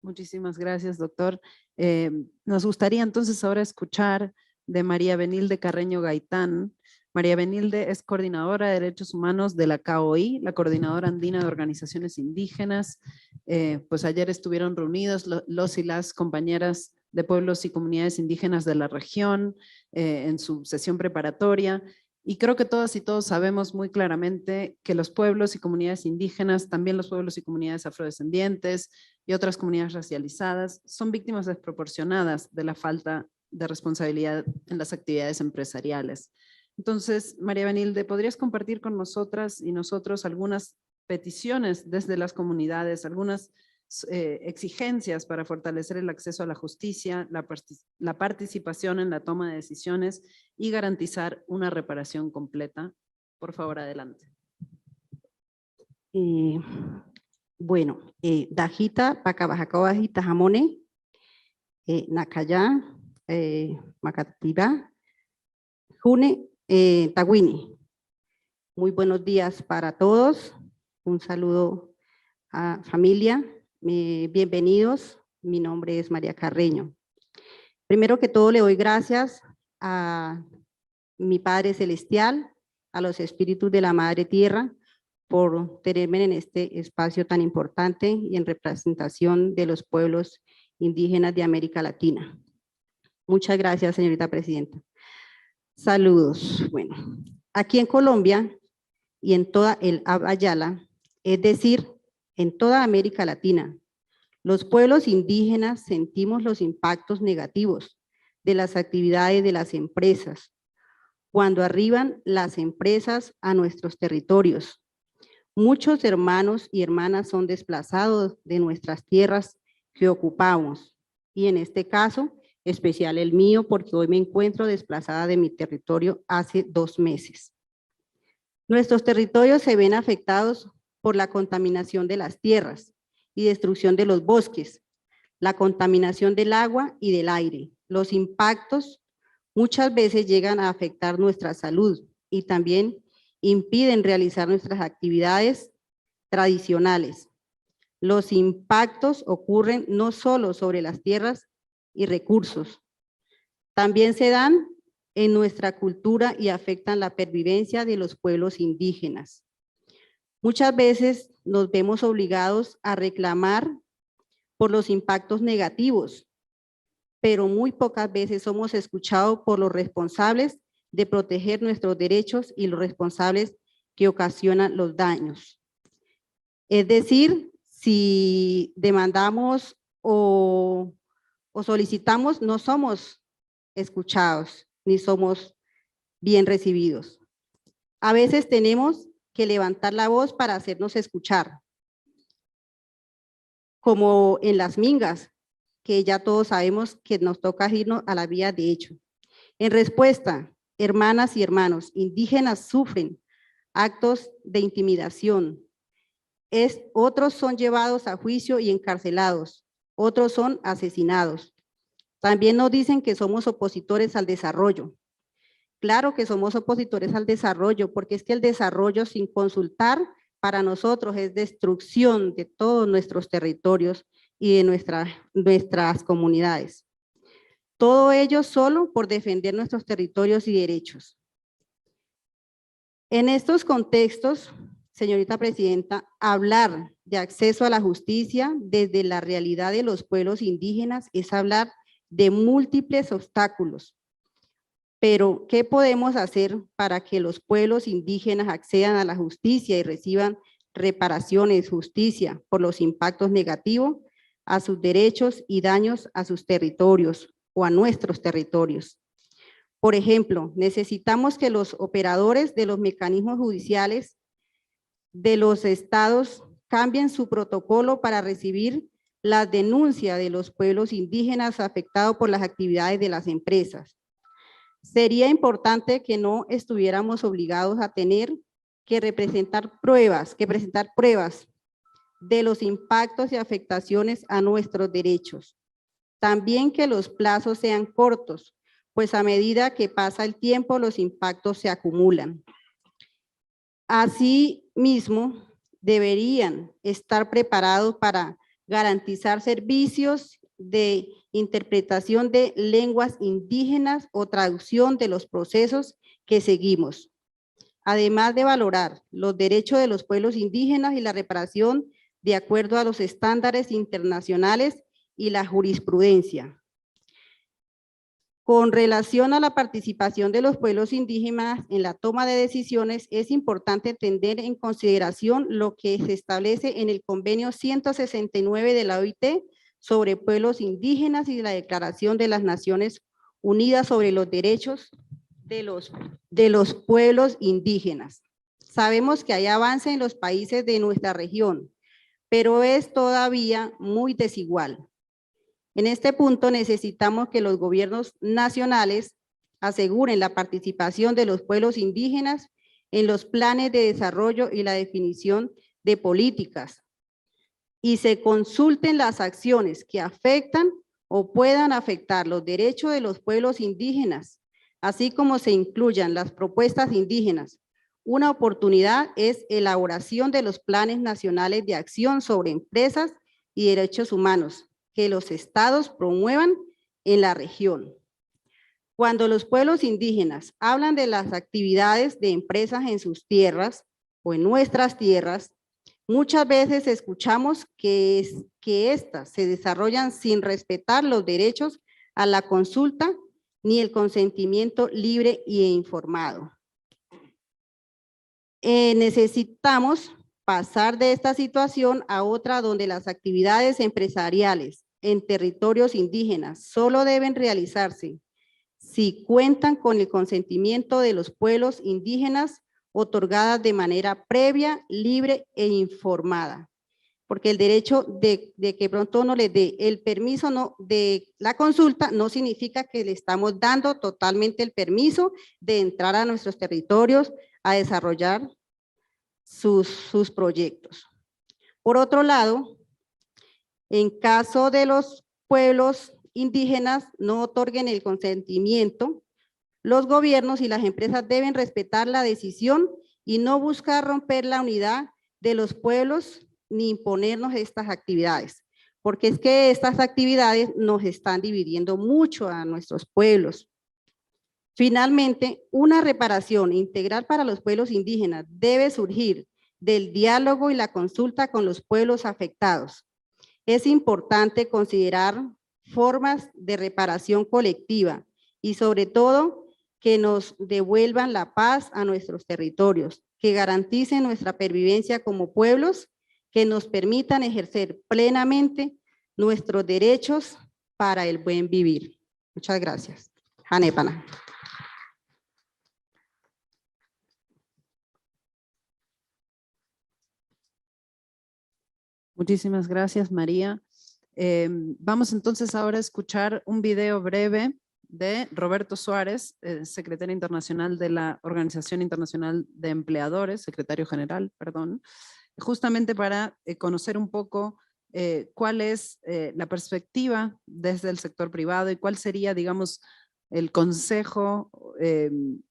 Muchísimas gracias, doctor. Nos gustaría entonces ahora escuchar de María Benilde Carreño Gaitán. María Benilde es coordinadora de Derechos Humanos de la CAOI, la Coordinadora Andina de Organizaciones Indígenas. Pues ayer estuvieron reunidos los y las compañeras de pueblos y comunidades indígenas de la región en su sesión preparatoria. Y creo que todas y todos sabemos muy claramente que los pueblos y comunidades indígenas, también los pueblos y comunidades afrodescendientes y otras comunidades racializadas, son víctimas desproporcionadas de la falta de responsabilidad en las actividades empresariales. Entonces, María Benilde, ¿podrías compartir con nosotras y nosotros algunas peticiones desde las comunidades, algunas exigencias para fortalecer el acceso a la justicia, la participación en la toma de decisiones y garantizar una reparación completa? Por favor, adelante. Bueno, Dajita, Pacabajacabajita, Jamone, Nakaya, Macatiba, June, Tawini. Muy buenos días para todos. Un saludo a familia. Bienvenidos. Mi nombre es María Carreño. Primero que todo, le doy gracias a mi Padre Celestial, a los espíritus de la Madre Tierra, por tenerme en este espacio tan importante y en representación de los pueblos indígenas de América Latina. Muchas gracias, señorita presidenta. Saludos. Bueno, aquí en Colombia y en toda el Ayala, es decir, en toda América Latina, los pueblos indígenas sentimos los impactos negativos de las actividades de las empresas cuando arriban las empresas a nuestros territorios. Muchos hermanos y hermanas son desplazados de nuestras tierras que ocupamos, y en este caso especial el mío, porque hoy me encuentro desplazada de mi territorio hace 2 meses. Nuestros territorios se ven afectados por la contaminación de las tierras y destrucción de los bosques, la contaminación del agua y del aire. Los impactos muchas veces llegan a afectar nuestra salud y también impiden realizar nuestras actividades tradicionales. Los impactos ocurren no solo sobre las tierras y recursos, también se dan en nuestra cultura y afectan la pervivencia de los pueblos indígenas. Muchas veces nos vemos obligados a reclamar por los impactos negativos, pero muy pocas veces somos escuchados por los responsables de proteger nuestros derechos y los responsables que ocasionan los daños. Es decir, si demandamos o solicitamos, no somos escuchados ni somos bien recibidos. A veces tenemos que levantar la voz para hacernos escuchar. como en las mingas, que ya todos sabemos que nos toca irnos a la vía de hecho. En respuesta, hermanas y hermanos, indígenas sufren actos de intimidación. Otros son llevados a juicio y encarcelados, otros son asesinados. También nos dicen que somos opositores al desarrollo. Claro que somos opositores al desarrollo, porque es que el desarrollo sin consultar para nosotros es destrucción de todos nuestros territorios y de nuestras comunidades. Todo ello solo por defender nuestros territorios y derechos. En estos contextos, señorita presidenta, hablar de acceso a la justicia desde la realidad de los pueblos indígenas es hablar de múltiples obstáculos. Pero, ¿qué podemos hacer para que los pueblos indígenas accedan a la justicia y reciban reparaciones, justicia por los impactos negativos a sus derechos y daños a sus territorios o a nuestros territorios? Por ejemplo, necesitamos que los operadores de los mecanismos judiciales de los estados cambien su protocolo para recibir la denuncia de los pueblos indígenas afectados por las actividades de las empresas. Sería importante que no estuviéramos obligados a tener que presentar pruebas de los impactos y afectaciones a nuestros derechos. También que los plazos sean cortos, pues a medida que pasa el tiempo, los impactos se acumulan. Asimismo, deberían estar preparados para garantizar servicios de interpretación de lenguas indígenas o traducción de los procesos que seguimos. Además de valorar los derechos de los pueblos indígenas y la reparación de acuerdo a los estándares internacionales y la jurisprudencia. Con relación a la participación de los pueblos indígenas en la toma de decisiones, es importante tener en consideración lo que se establece en el convenio 169 de la OIT sobre pueblos indígenas y la Declaración de las Naciones Unidas sobre los derechos de los pueblos indígenas. Sabemos que hay avance en los países de nuestra región, pero es todavía muy desigual. En este punto necesitamos que los gobiernos nacionales aseguren la participación de los pueblos indígenas en los planes de desarrollo y la definición de políticas y se consulten las acciones que afectan o puedan afectar los derechos de los pueblos indígenas, así como se incluyan las propuestas indígenas. Una oportunidad es elaboración de los planes nacionales de acción sobre empresas y derechos humanos que los estados promuevan en la región. Cuando los pueblos indígenas hablan de las actividades de empresas en sus tierras o en nuestras tierras, muchas veces escuchamos que éstas se desarrollan sin respetar los derechos a la consulta ni el consentimiento libre e informado. Necesitamos pasar de esta situación a otra donde las actividades empresariales en territorios indígenas solo deben realizarse si cuentan con el consentimiento de los pueblos indígenas otorgadas de manera previa, libre e informada. Porque el derecho de que pronto no les dé el permiso de la consulta no significa que le estamos dando totalmente el permiso de entrar a nuestros territorios a desarrollar sus proyectos. Por otro lado, en caso de los pueblos indígenas no otorguen el consentimiento, los gobiernos y las empresas deben respetar la decisión y no buscar romper la unidad de los pueblos ni imponernos estas actividades, porque es que estas actividades nos están dividiendo mucho a nuestros pueblos. Finalmente, una reparación integral para los pueblos indígenas debe surgir del diálogo y la consulta con los pueblos afectados. Es importante considerar formas de reparación colectiva y sobre todo que nos devuelvan la paz a nuestros territorios, que garanticen nuestra pervivencia como pueblos, que nos permitan ejercer plenamente nuestros derechos para el buen vivir. Muchas gracias. Hanépana. Muchísimas gracias, María. Vamos entonces ahora a escuchar un video breve de Roberto Suárez, secretario internacional de la Organización Internacional de Empleadores, secretario general, perdón, justamente para conocer un poco cuál es la perspectiva desde el sector privado y cuál sería, digamos, el consejo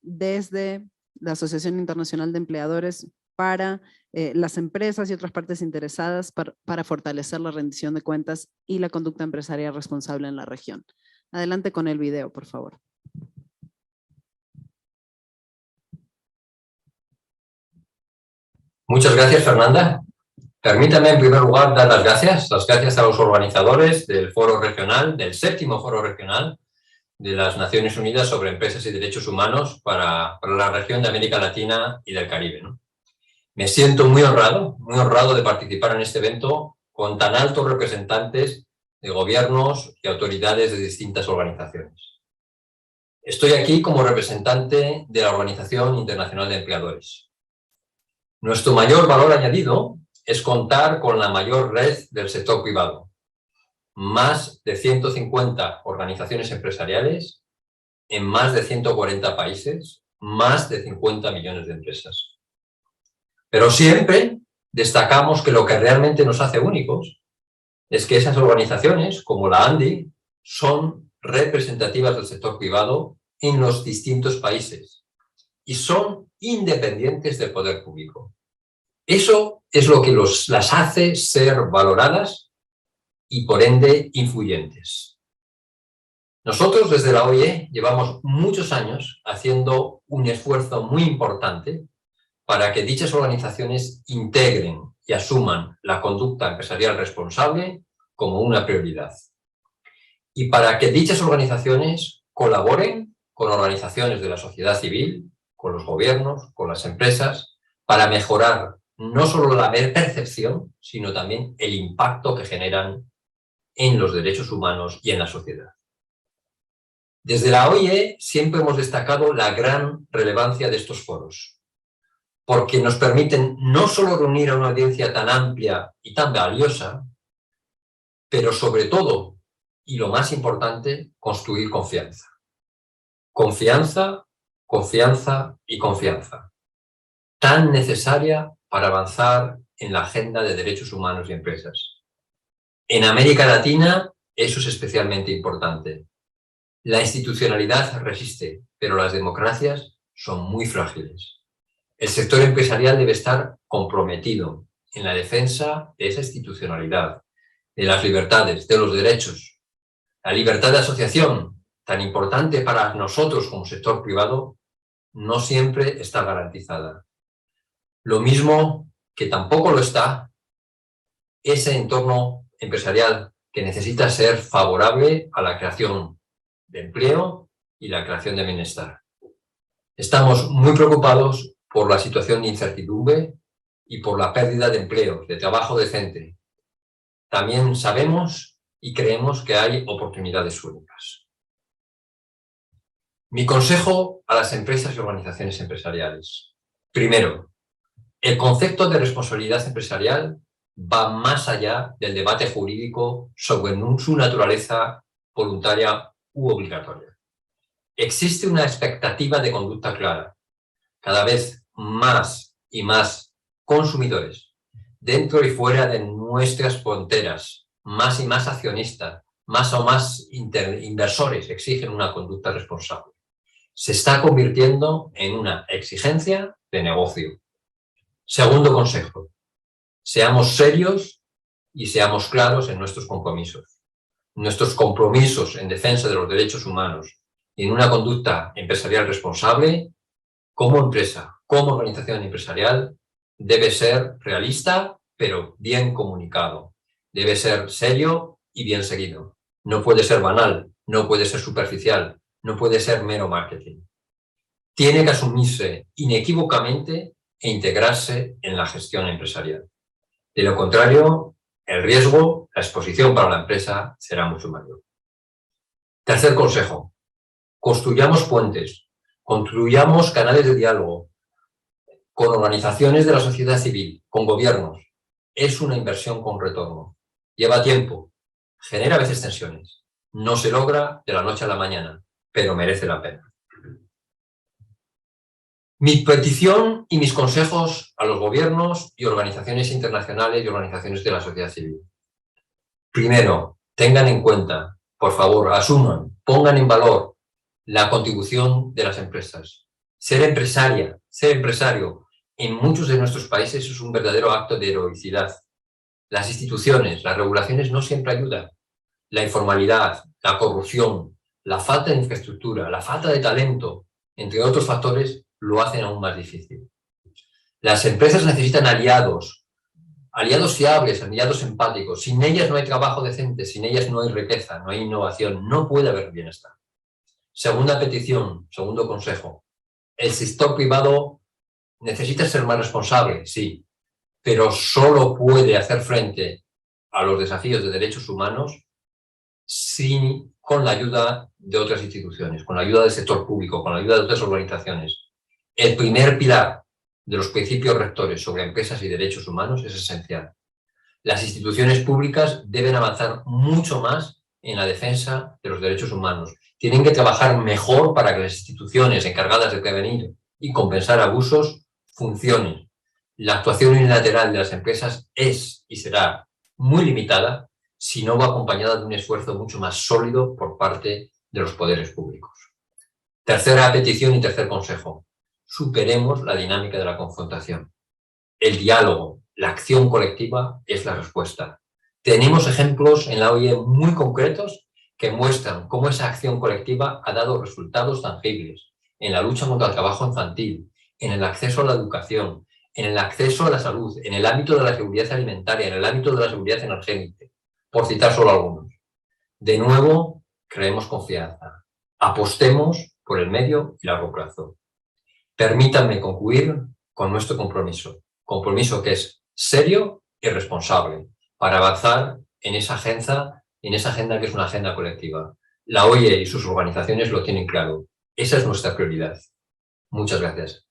desde la Asociación Internacional de Empleadores para las empresas y otras partes interesadas para fortalecer la rendición de cuentas y la conducta empresarial responsable en la región. Adelante con el video, por favor. Muchas gracias, Fernanda. Permítame, en primer lugar, dar las gracias a los organizadores del foro regional, del 7º foro regional de las Naciones Unidas sobre Empresas y Derechos Humanos para la región de América Latina y del Caribe, ¿no? Me siento muy honrado de participar en este evento con tan altos representantes de gobiernos y autoridades de distintas organizaciones. Estoy aquí como representante de la Organización Internacional de Empleadores. Nuestro mayor valor añadido es contar con la mayor red del sector privado. Más de 150 organizaciones empresariales en más de 140 países, más de 50 millones de empresas. Pero siempre destacamos que lo que realmente nos hace únicos es que esas organizaciones, como la ANDI, son representativas del sector privado en los distintos países y son independientes del poder público. Eso es lo que las hace ser valoradas y, por ende, influyentes. Nosotros, desde la OIE, llevamos muchos años haciendo un esfuerzo muy importante para que dichas organizaciones integren y asuman la conducta empresarial responsable como una prioridad. Y para que dichas organizaciones colaboren con organizaciones de la sociedad civil, con los gobiernos, con las empresas, para mejorar no solo la percepción, sino también el impacto que generan en los derechos humanos y en la sociedad. Desde la OIE siempre hemos destacado la gran relevancia de estos foros, porque nos permiten no solo reunir a una audiencia tan amplia y tan valiosa, pero sobre todo, y lo más importante, construir confianza. Confianza, confianza y confianza, tan necesaria para avanzar en la agenda de derechos humanos y empresas. En América Latina eso es especialmente importante. La institucionalidad resiste, pero las democracias son muy frágiles. El sector empresarial debe estar comprometido en la defensa de esa institucionalidad, de las libertades, de los derechos. La libertad de asociación, tan importante para nosotros como sector privado, no siempre está garantizada. Lo mismo que tampoco lo está ese entorno empresarial que necesita ser favorable a la creación de empleo y la creación de bienestar. Estamos muy preocupados por la situación de incertidumbre y por la pérdida de empleo, de trabajo decente. También sabemos y creemos que hay oportunidades únicas. Mi consejo a las empresas y organizaciones empresariales. Primero, el concepto de responsabilidad empresarial va más allá del debate jurídico sobre su naturaleza voluntaria u obligatoria. Existe una expectativa de conducta clara. Cada vez más y más consumidores, dentro y fuera de nuestras fronteras, más y más accionistas, más o más inversores exigen una conducta responsable. Se está convirtiendo en una exigencia de negocio. Segundo consejo, seamos serios y seamos claros en nuestros compromisos. Nuestros compromisos en defensa de los derechos humanos y en una conducta empresarial responsable, como empresa, como organización empresarial, debe ser realista, pero bien comunicado. Debe ser serio y bien seguido. No puede ser banal, no puede ser superficial, no puede ser mero marketing. Tiene que asumirse inequívocamente e integrarse en la gestión empresarial. De lo contrario, el riesgo, la exposición para la empresa será mucho mayor. Tercer consejo, construyamos puentes, construyamos canales de diálogo con organizaciones de la sociedad civil, con gobiernos, es una inversión con retorno. Lleva tiempo, genera a veces tensiones. No se logra de la noche a la mañana, pero merece la pena. Mi petición y mis consejos a los gobiernos y organizaciones internacionales y organizaciones de la sociedad civil. Primero, tengan en cuenta, por favor, asuman, pongan en valor la contribución de las empresas. Ser empresario en muchos de nuestros países es un verdadero acto de heroicidad. Las instituciones, las regulaciones no siempre ayudan. La informalidad, la corrupción, la falta de infraestructura, la falta de talento, entre otros factores, lo hacen aún más difícil. Las empresas necesitan aliados fiables, aliados empáticos. Sin ellas no hay trabajo decente, sin ellas no hay riqueza, no hay innovación, no puede haber bienestar. Segunda petición, segundo consejo. El sector privado necesita ser más responsable, sí, pero solo puede hacer frente a los desafíos de derechos humanos con la ayuda de otras instituciones, con la ayuda del sector público, con la ayuda de otras organizaciones. El primer pilar de los principios rectores sobre empresas y derechos humanos es esencial. Las instituciones públicas deben avanzar mucho más en la defensa de los derechos humanos. Tienen que trabajar mejor para que las instituciones encargadas de prevenir y compensar abusos funcionen. La actuación unilateral de las empresas es y será muy limitada si no va acompañada de un esfuerzo mucho más sólido por parte de los poderes públicos. Tercera petición y tercer consejo. Superemos la dinámica de la confrontación. El diálogo, la acción colectiva es la respuesta. Tenemos ejemplos en la OIE muy concretos que muestran cómo esa acción colectiva ha dado resultados tangibles en la lucha contra el trabajo infantil, en el acceso a la educación, en el acceso a la salud, en el ámbito de la seguridad alimentaria, en el ámbito de la seguridad energética, por citar solo algunos. De nuevo, creemos confianza. Apostemos por el medio y largo plazo. Permítanme concluir con nuestro compromiso que es serio y responsable para avanzar en esa agenda que es una agenda colectiva. La OIE y sus organizaciones lo tienen claro. Esa es nuestra prioridad. Muchas gracias.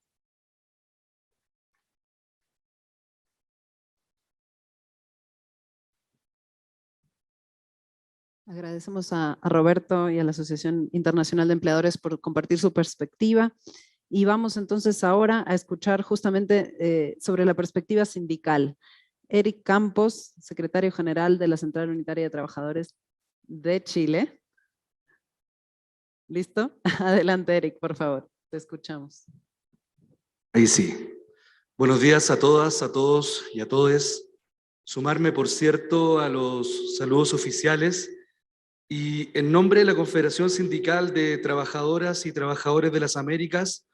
Agradecemos a Roberto y a la Asociación Internacional de Empleadores por compartir su perspectiva. Y vamos entonces ahora a escuchar justamente sobre la perspectiva sindical. Eric Campos, secretario general de la Central Unitaria de Trabajadores de Chile. ¿Listo? Adelante, Eric, por favor, te escuchamos. Ahí sí. Buenos días a todas, a todos y a todes. Sumarme, por cierto, a los saludos oficiales y en nombre de la Confederación Sindical de Trabajadoras y Trabajadores de las Américas,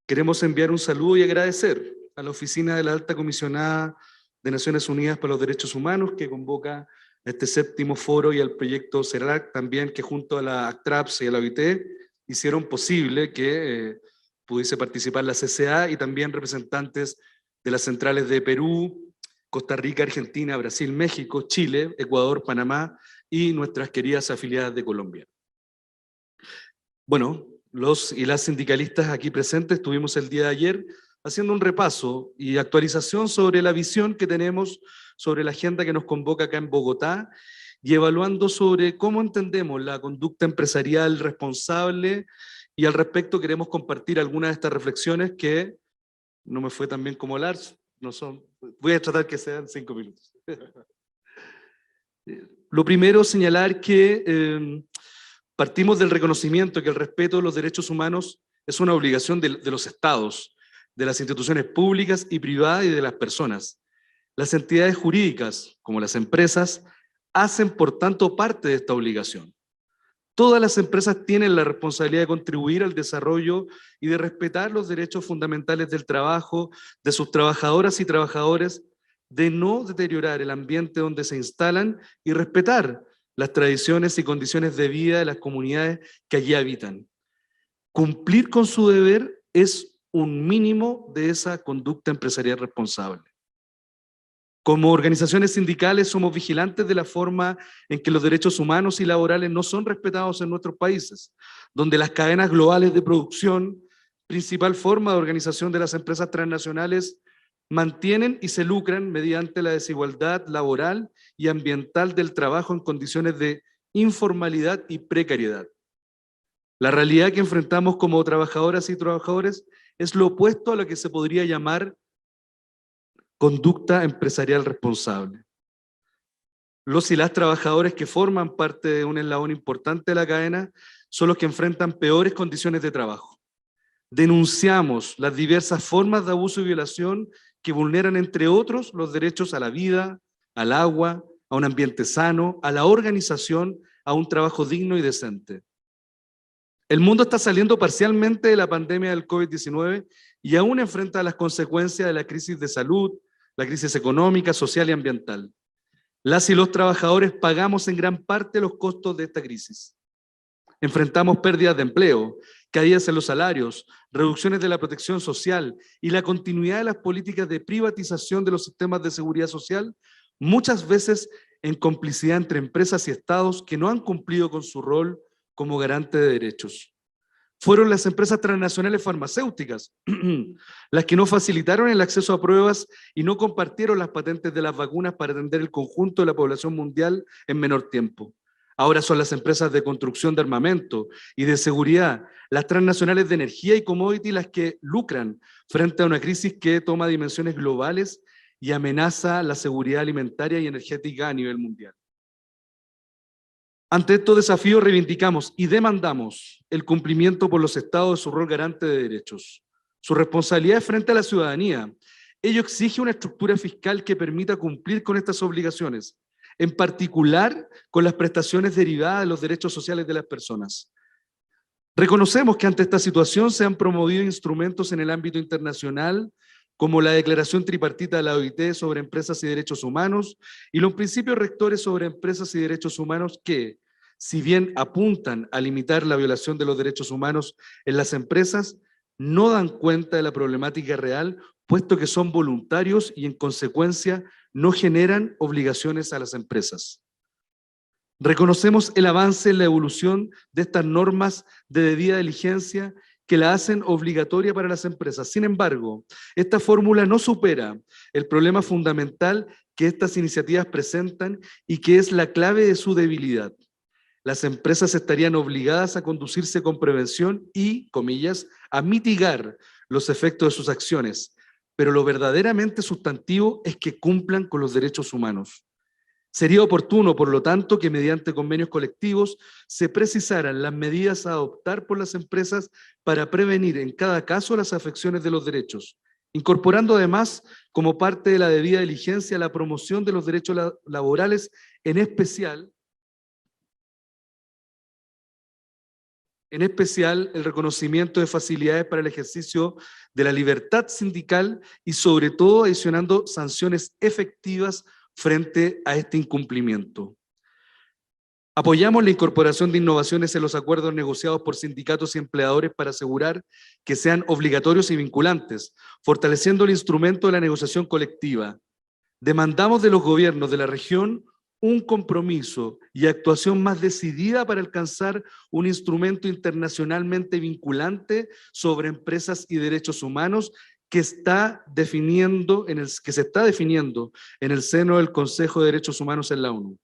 queremos enviar un saludo y agradecer a la Oficina de la Alta Comisionada de Naciones Unidas para los Derechos Humanos que convoca este 7º foro y al proyecto CERAC también, que junto a la ACTRAPS y a la OIT hicieron posible que pudiese participar la CCA y también representantes de las centrales de Perú, Costa Rica, Argentina, Brasil, México, Chile, Ecuador, Panamá y nuestras queridas afiliadas de Colombia. Bueno, los y las sindicalistas aquí presentes estuvimos el día de ayer haciendo un repaso y actualización sobre la visión que tenemos sobre la agenda que nos convoca acá en Bogotá y evaluando sobre cómo entendemos la conducta empresarial responsable, y al respecto queremos compartir algunas de estas reflexiones que no me fue tan bien como Lars, voy a tratar que sean 5 minutos. Lo primero, señalar que partimos del reconocimiento que el respeto de los derechos humanos es una obligación de los estados, de las instituciones públicas y privadas y de las personas. Las entidades jurídicas, como las empresas, hacen por tanto parte de esta obligación. Todas las empresas tienen la responsabilidad de contribuir al desarrollo y de respetar los derechos fundamentales del trabajo, de sus trabajadoras y trabajadores, de no deteriorar el ambiente donde se instalan y respetar las tradiciones y condiciones de vida de las comunidades que allí habitan. Cumplir con su deber es un mínimo de esa conducta empresarial responsable. Como organizaciones sindicales somos vigilantes de la forma en que los derechos humanos y laborales no son respetados en nuestros países, donde las cadenas globales de producción, principal forma de organización de las empresas transnacionales, mantienen y se lucran mediante la desigualdad laboral y ambiental del trabajo en condiciones de informalidad y precariedad. La realidad que enfrentamos como trabajadoras y trabajadores es lo opuesto a lo que se podría llamar conducta empresarial responsable. Los y las trabajadores que forman parte de un eslabón importante de la cadena son los que enfrentan peores condiciones de trabajo. Denunciamos las diversas formas de abuso y violación que vulneran, entre otros, los derechos a la vida, al agua, a un ambiente sano, a la organización, a un trabajo digno y decente. El mundo está saliendo parcialmente de la pandemia del COVID-19 y aún enfrenta las consecuencias de la crisis de salud, la crisis económica, social y ambiental. Las y los trabajadores pagamos en gran parte los costos de esta crisis. Enfrentamos pérdidas de empleo, caídas en los salarios, reducciones de la protección social y la continuidad de las políticas de privatización de los sistemas de seguridad social, muchas veces en complicidad entre empresas y estados que no han cumplido con su rol como garante de derechos. Fueron las empresas transnacionales farmacéuticas las que no facilitaron el acceso a pruebas y no compartieron las patentes de las vacunas para atender el conjunto de la población mundial en menor tiempo. Ahora son las empresas de construcción de armamento y de seguridad, las transnacionales de energía y commodity las que lucran frente a una crisis que toma dimensiones globales y amenaza la seguridad alimentaria y energética a nivel mundial. Ante estos desafíos reivindicamos y demandamos el cumplimiento por los estados de su rol garante de derechos, su responsabilidad frente a la ciudadanía. Ello exige una estructura fiscal que permita cumplir con estas obligaciones, en particular con las prestaciones derivadas de los derechos sociales de las personas. Reconocemos que ante esta situación se han promovido instrumentos en el ámbito internacional, como la Declaración Tripartita de la OIT sobre Empresas y Derechos Humanos y los Principios Rectores sobre Empresas y Derechos Humanos que, si bien apuntan a limitar la violación de los derechos humanos en las empresas, no dan cuenta de la problemática real, puesto que son voluntarios y en consecuencia no generan obligaciones a las empresas. Reconocemos el avance en la evolución de estas normas de debida diligencia que la hacen obligatoria para las empresas. Sin embargo, esta fórmula no supera el problema fundamental que estas iniciativas presentan y que es la clave de su debilidad. Las empresas estarían obligadas a conducirse con prevención y, comillas, a mitigar los efectos de sus acciones, pero lo verdaderamente sustantivo es que cumplan con los derechos humanos. Sería oportuno, por lo tanto, que mediante convenios colectivos se precisaran las medidas a adoptar por las empresas para prevenir en cada caso las afecciones de los derechos, incorporando además como parte de la debida diligencia la promoción de los derechos laborales, en especial el reconocimiento de facilidades para el ejercicio de la libertad sindical y sobre todo adicionando sanciones efectivas frente a este incumplimiento. Apoyamos la incorporación de innovaciones en los acuerdos negociados por sindicatos y empleadores para asegurar que sean obligatorios y vinculantes, fortaleciendo el instrumento de la negociación colectiva. Demandamos de los gobiernos de la región un compromiso y actuación más decidida para alcanzar un instrumento internacionalmente vinculante sobre empresas y derechos humanos que se está definiendo en el seno del Consejo de Derechos Humanos en la ONU.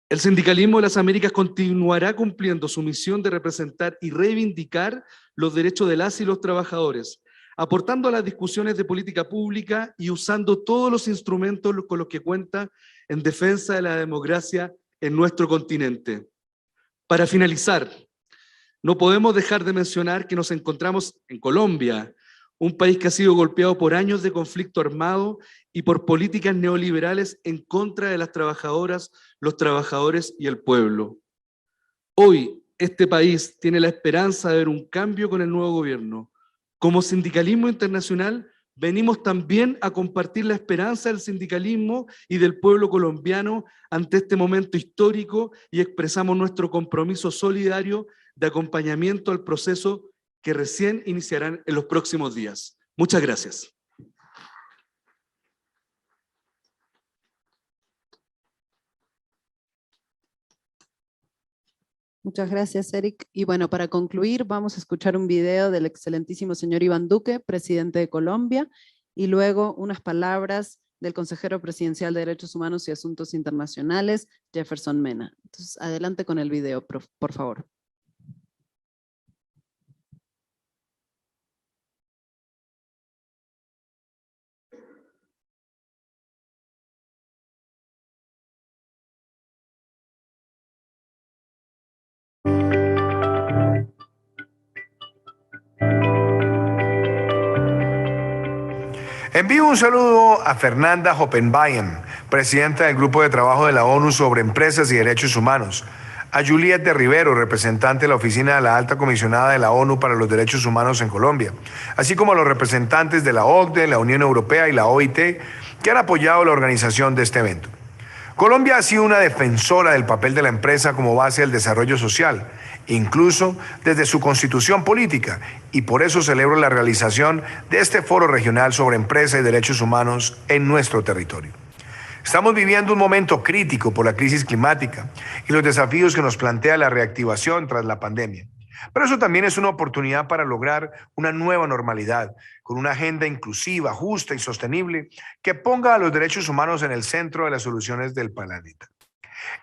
El sindicalismo de las Américas continuará cumpliendo su misión de representar y reivindicar los derechos de las y los trabajadores, aportando a las discusiones de política pública y usando todos los instrumentos con los que cuenta en defensa de la democracia en nuestro continente. Para finalizar, no podemos dejar de mencionar que nos encontramos en Colombia, un país que ha sido golpeado por años de conflicto armado y por políticas neoliberales en contra de las trabajadoras, los trabajadores y el pueblo. Hoy, este país tiene la esperanza de ver un cambio con el nuevo gobierno. Como sindicalismo internacional, venimos también a compartir la esperanza del sindicalismo y del pueblo colombiano ante este momento histórico y expresamos nuestro compromiso solidario de acompañamiento al proceso que recién iniciarán en los próximos días. Muchas gracias. Muchas gracias, Eric. Y bueno, para concluir, vamos a escuchar un video del excelentísimo señor Iván Duque, presidente de Colombia, y luego unas palabras del consejero presidencial de Derechos Humanos y Asuntos Internacionales, Jefferson Mena. Entonces, adelante con el video, por favor. Envío un saludo a Fernanda Hoppenbayen, presidenta del Grupo de Trabajo de la ONU sobre Empresas y Derechos Humanos, a Juliette de Rivero, representante de la Oficina de la Alta Comisionada de la ONU para los Derechos Humanos en Colombia, así como a los representantes de la OCDE, la Unión Europea y la OIT, que han apoyado la organización de este evento. Colombia ha sido una defensora del papel de la empresa como base del desarrollo social, incluso desde su constitución política, y por eso celebro la realización de este foro regional sobre empresa y derechos humanos en nuestro territorio. Estamos viviendo un momento crítico por la crisis climática y los desafíos que nos plantea la reactivación tras la pandemia. Pero eso también es una oportunidad para lograr una nueva normalidad, con una agenda inclusiva, justa y sostenible que ponga a los derechos humanos en el centro de las soluciones del planeta.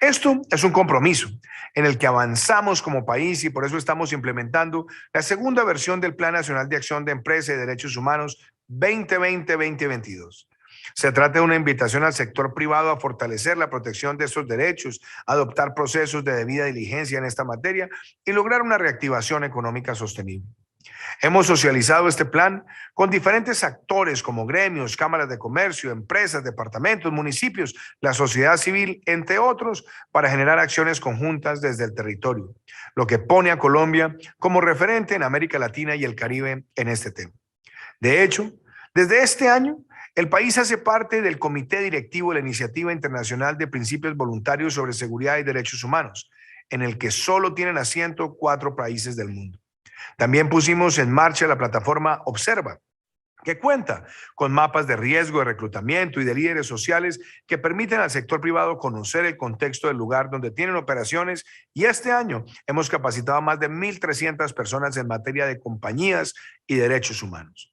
Esto es un compromiso en el que avanzamos como país y por eso estamos implementando la segunda versión del Plan Nacional de Acción de Empresa y Derechos Humanos 2020-2022. Se trata de una invitación al sector privado a fortalecer la protección de estos derechos, adoptar procesos de debida diligencia en esta materia y lograr una reactivación económica sostenible. Hemos socializado este plan con diferentes actores como gremios, cámaras de comercio, empresas, departamentos, municipios, la sociedad civil, entre otros, para generar acciones conjuntas desde el territorio, lo que pone a Colombia como referente en América Latina y el Caribe en este tema. De hecho, desde este año, el país hace parte del Comité Directivo de la Iniciativa Internacional de Principios Voluntarios sobre Seguridad y Derechos Humanos, en el que solo tienen asiento 4 países del mundo. También pusimos en marcha la plataforma Observa, que cuenta con mapas de riesgo, de reclutamiento y de líderes sociales que permiten al sector privado conocer el contexto del lugar donde tienen operaciones, y este año hemos capacitado a más de 1.300 personas en materia de compañías y derechos humanos.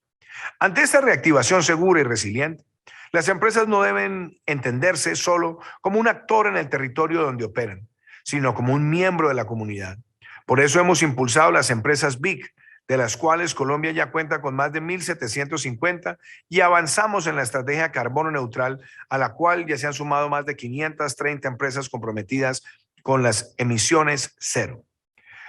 Ante esta reactivación segura y resiliente, las empresas no deben entenderse solo como un actor en el territorio donde operan, sino como un miembro de la comunidad. Por eso hemos impulsado las empresas BIC, de las cuales Colombia ya cuenta con más de 1.750, y avanzamos en la estrategia carbono neutral, a la cual ya se han sumado más de 530 empresas comprometidas con las emisiones cero.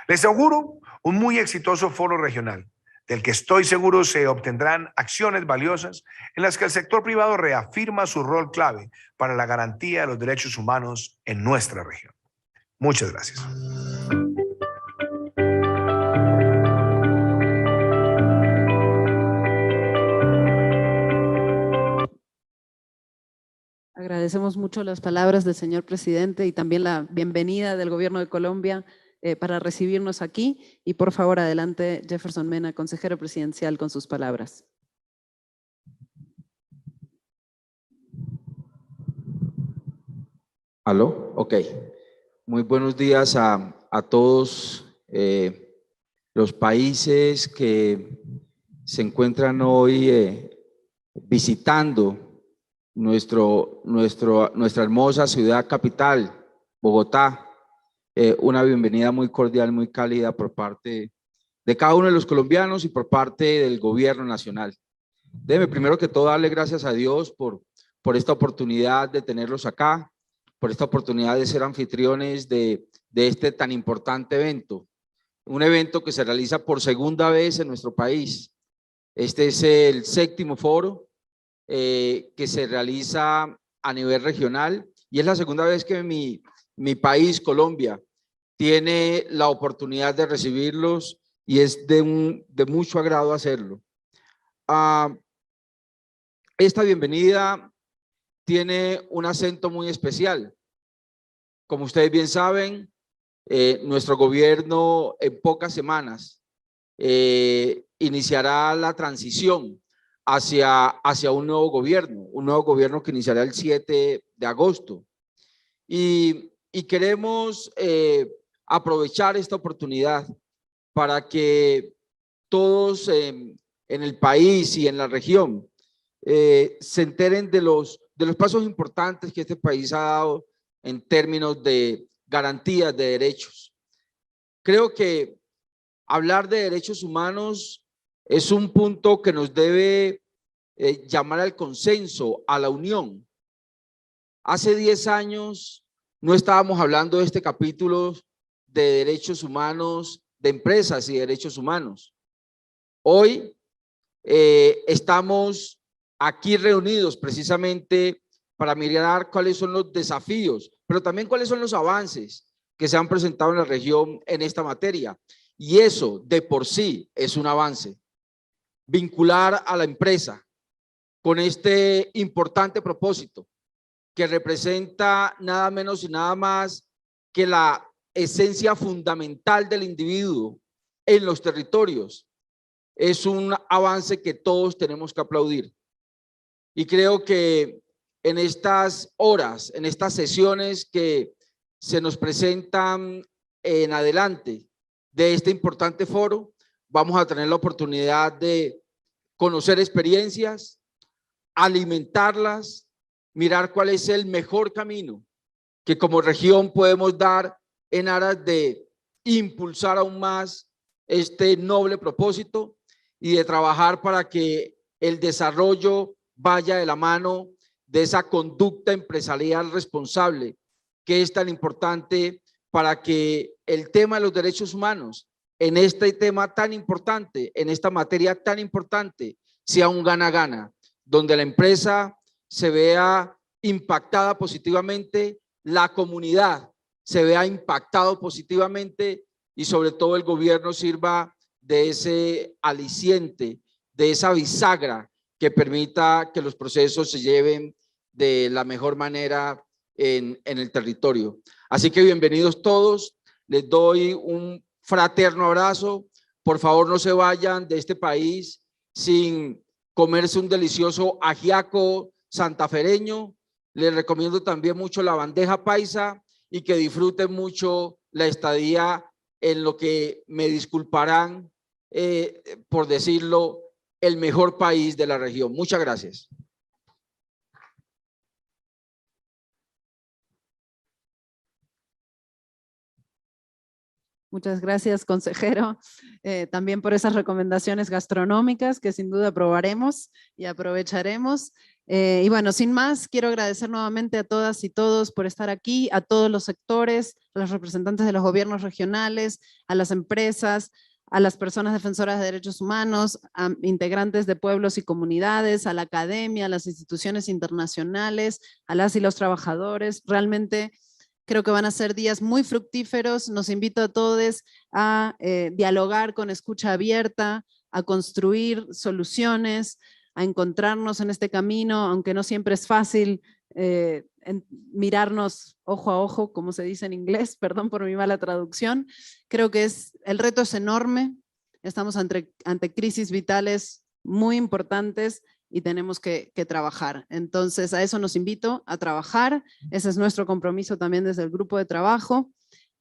Les auguro un muy exitoso foro regional, del que estoy seguro se obtendrán acciones valiosas en las que el sector privado reafirma su rol clave para la garantía de los derechos humanos en nuestra región. Muchas gracias. Agradecemos mucho las palabras del señor presidente y también la bienvenida del Gobierno de Colombia para recibirnos aquí. Y por favor, adelante Jefferson Mena, consejero presidencial, con sus palabras. ¿Aló? Ok. Muy buenos días a todos los países que se encuentran hoy visitando nuestra hermosa ciudad capital, Bogotá. Una bienvenida muy cordial, muy cálida por parte de cada uno de los colombianos y por parte del gobierno nacional. Déjeme primero que todo darle gracias a Dios por esta oportunidad de tenerlos acá, por esta oportunidad de ser anfitriones de este tan importante evento. Un evento que se realiza por segunda vez en nuestro país. Este es el 7º foro que se realiza a nivel regional y es la segunda vez que mi país, Colombia, tiene la oportunidad de recibirlos y es de mucho agrado hacerlo. Esta bienvenida tiene un acento muy especial. Como ustedes bien saben, nuestro gobierno en pocas semanas iniciará la transición hacia un nuevo gobierno que iniciará el 7 de agosto. Y queremos aprovechar esta oportunidad para que todos en el país y en la región se enteren de los pasos importantes que este país ha dado en términos de garantías de derechos. Creo que hablar de derechos humanos es un punto que nos debe llamar al consenso, a la unión. Hace 10 años no estábamos hablando de este capítulo de derechos humanos, de empresas y derechos humanos. Hoy estamos aquí reunidos precisamente para mirar cuáles son los desafíos, pero también cuáles son los avances que se han presentado en la región en esta materia. Y eso de por sí es un avance. Vincular a la empresa con este importante propósito que representa nada menos y nada más que la esencia fundamental del individuo en los territorios, es un avance que todos tenemos que aplaudir. Y creo que en estas horas, en estas sesiones que se nos presentan en adelante de este importante foro, vamos a tener la oportunidad de conocer experiencias, alimentarlas, mirar cuál es el mejor camino que como región podemos dar en aras de impulsar aún más este noble propósito y de trabajar para que el desarrollo vaya de la mano de esa conducta empresarial responsable que es tan importante para que el tema de los derechos humanos en este tema tan importante, en esta materia tan importante, sea un gana-gana, donde la empresa se vea impactada positivamente, la comunidad se vea impactado positivamente y sobre todo el gobierno sirva de ese aliciente, de esa bisagra que permita que los procesos se lleven de la mejor manera en el territorio. Así que bienvenidos todos, les doy un fraterno abrazo. Por favor, no se vayan de este país sin comerse un delicioso ajiaco santafereño. Les recomiendo también mucho la bandeja paisa y que disfruten mucho la estadía en lo que me disculparán por decirlo, el mejor país de la región. Muchas gracias. Muchas gracias, consejero, también por esas recomendaciones gastronómicas que sin duda probaremos y aprovecharemos. Y bueno, sin más, quiero agradecer nuevamente a todas y todos por estar aquí, a todos los sectores, a los representantes de los gobiernos regionales, a las empresas, a las personas defensoras de derechos humanos, a integrantes de pueblos y comunidades, a la academia, a las instituciones internacionales, a las y los trabajadores. Realmente creo que van a ser días muy fructíferos. Nos invito a todos a dialogar con escucha abierta, a construir soluciones, a encontrarnos en este camino, aunque no siempre es fácil mirarnos ojo a ojo, como se dice en inglés, perdón por mi mala traducción. Creo que el reto es enorme, estamos ante crisis vitales muy importantes y tenemos que trabajar. Entonces a eso nos invito, a trabajar, ese es nuestro compromiso también desde el grupo de trabajo.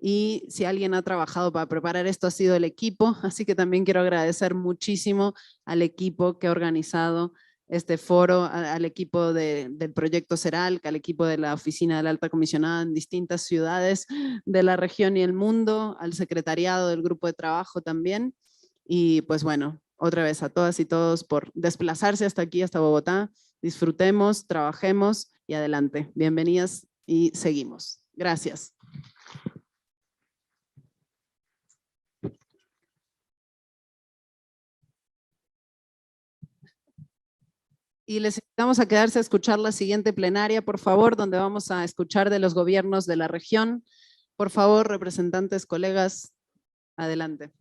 Y si alguien ha trabajado para preparar esto ha sido el equipo, así que también quiero agradecer muchísimo al equipo que ha organizado este foro, al equipo del proyecto CERALC, al equipo de la oficina de la alta comisionada en distintas ciudades de la región y el mundo, al secretariado del grupo de trabajo también. Y pues bueno, otra vez a todas y todos por desplazarse hasta aquí, hasta Bogotá. Disfrutemos, trabajemos y adelante. Bienvenidas y seguimos. Gracias. Y les invitamos a quedarse a escuchar la siguiente plenaria, por favor, donde vamos a escuchar de los gobiernos de la región. Por favor, representantes, colegas, adelante.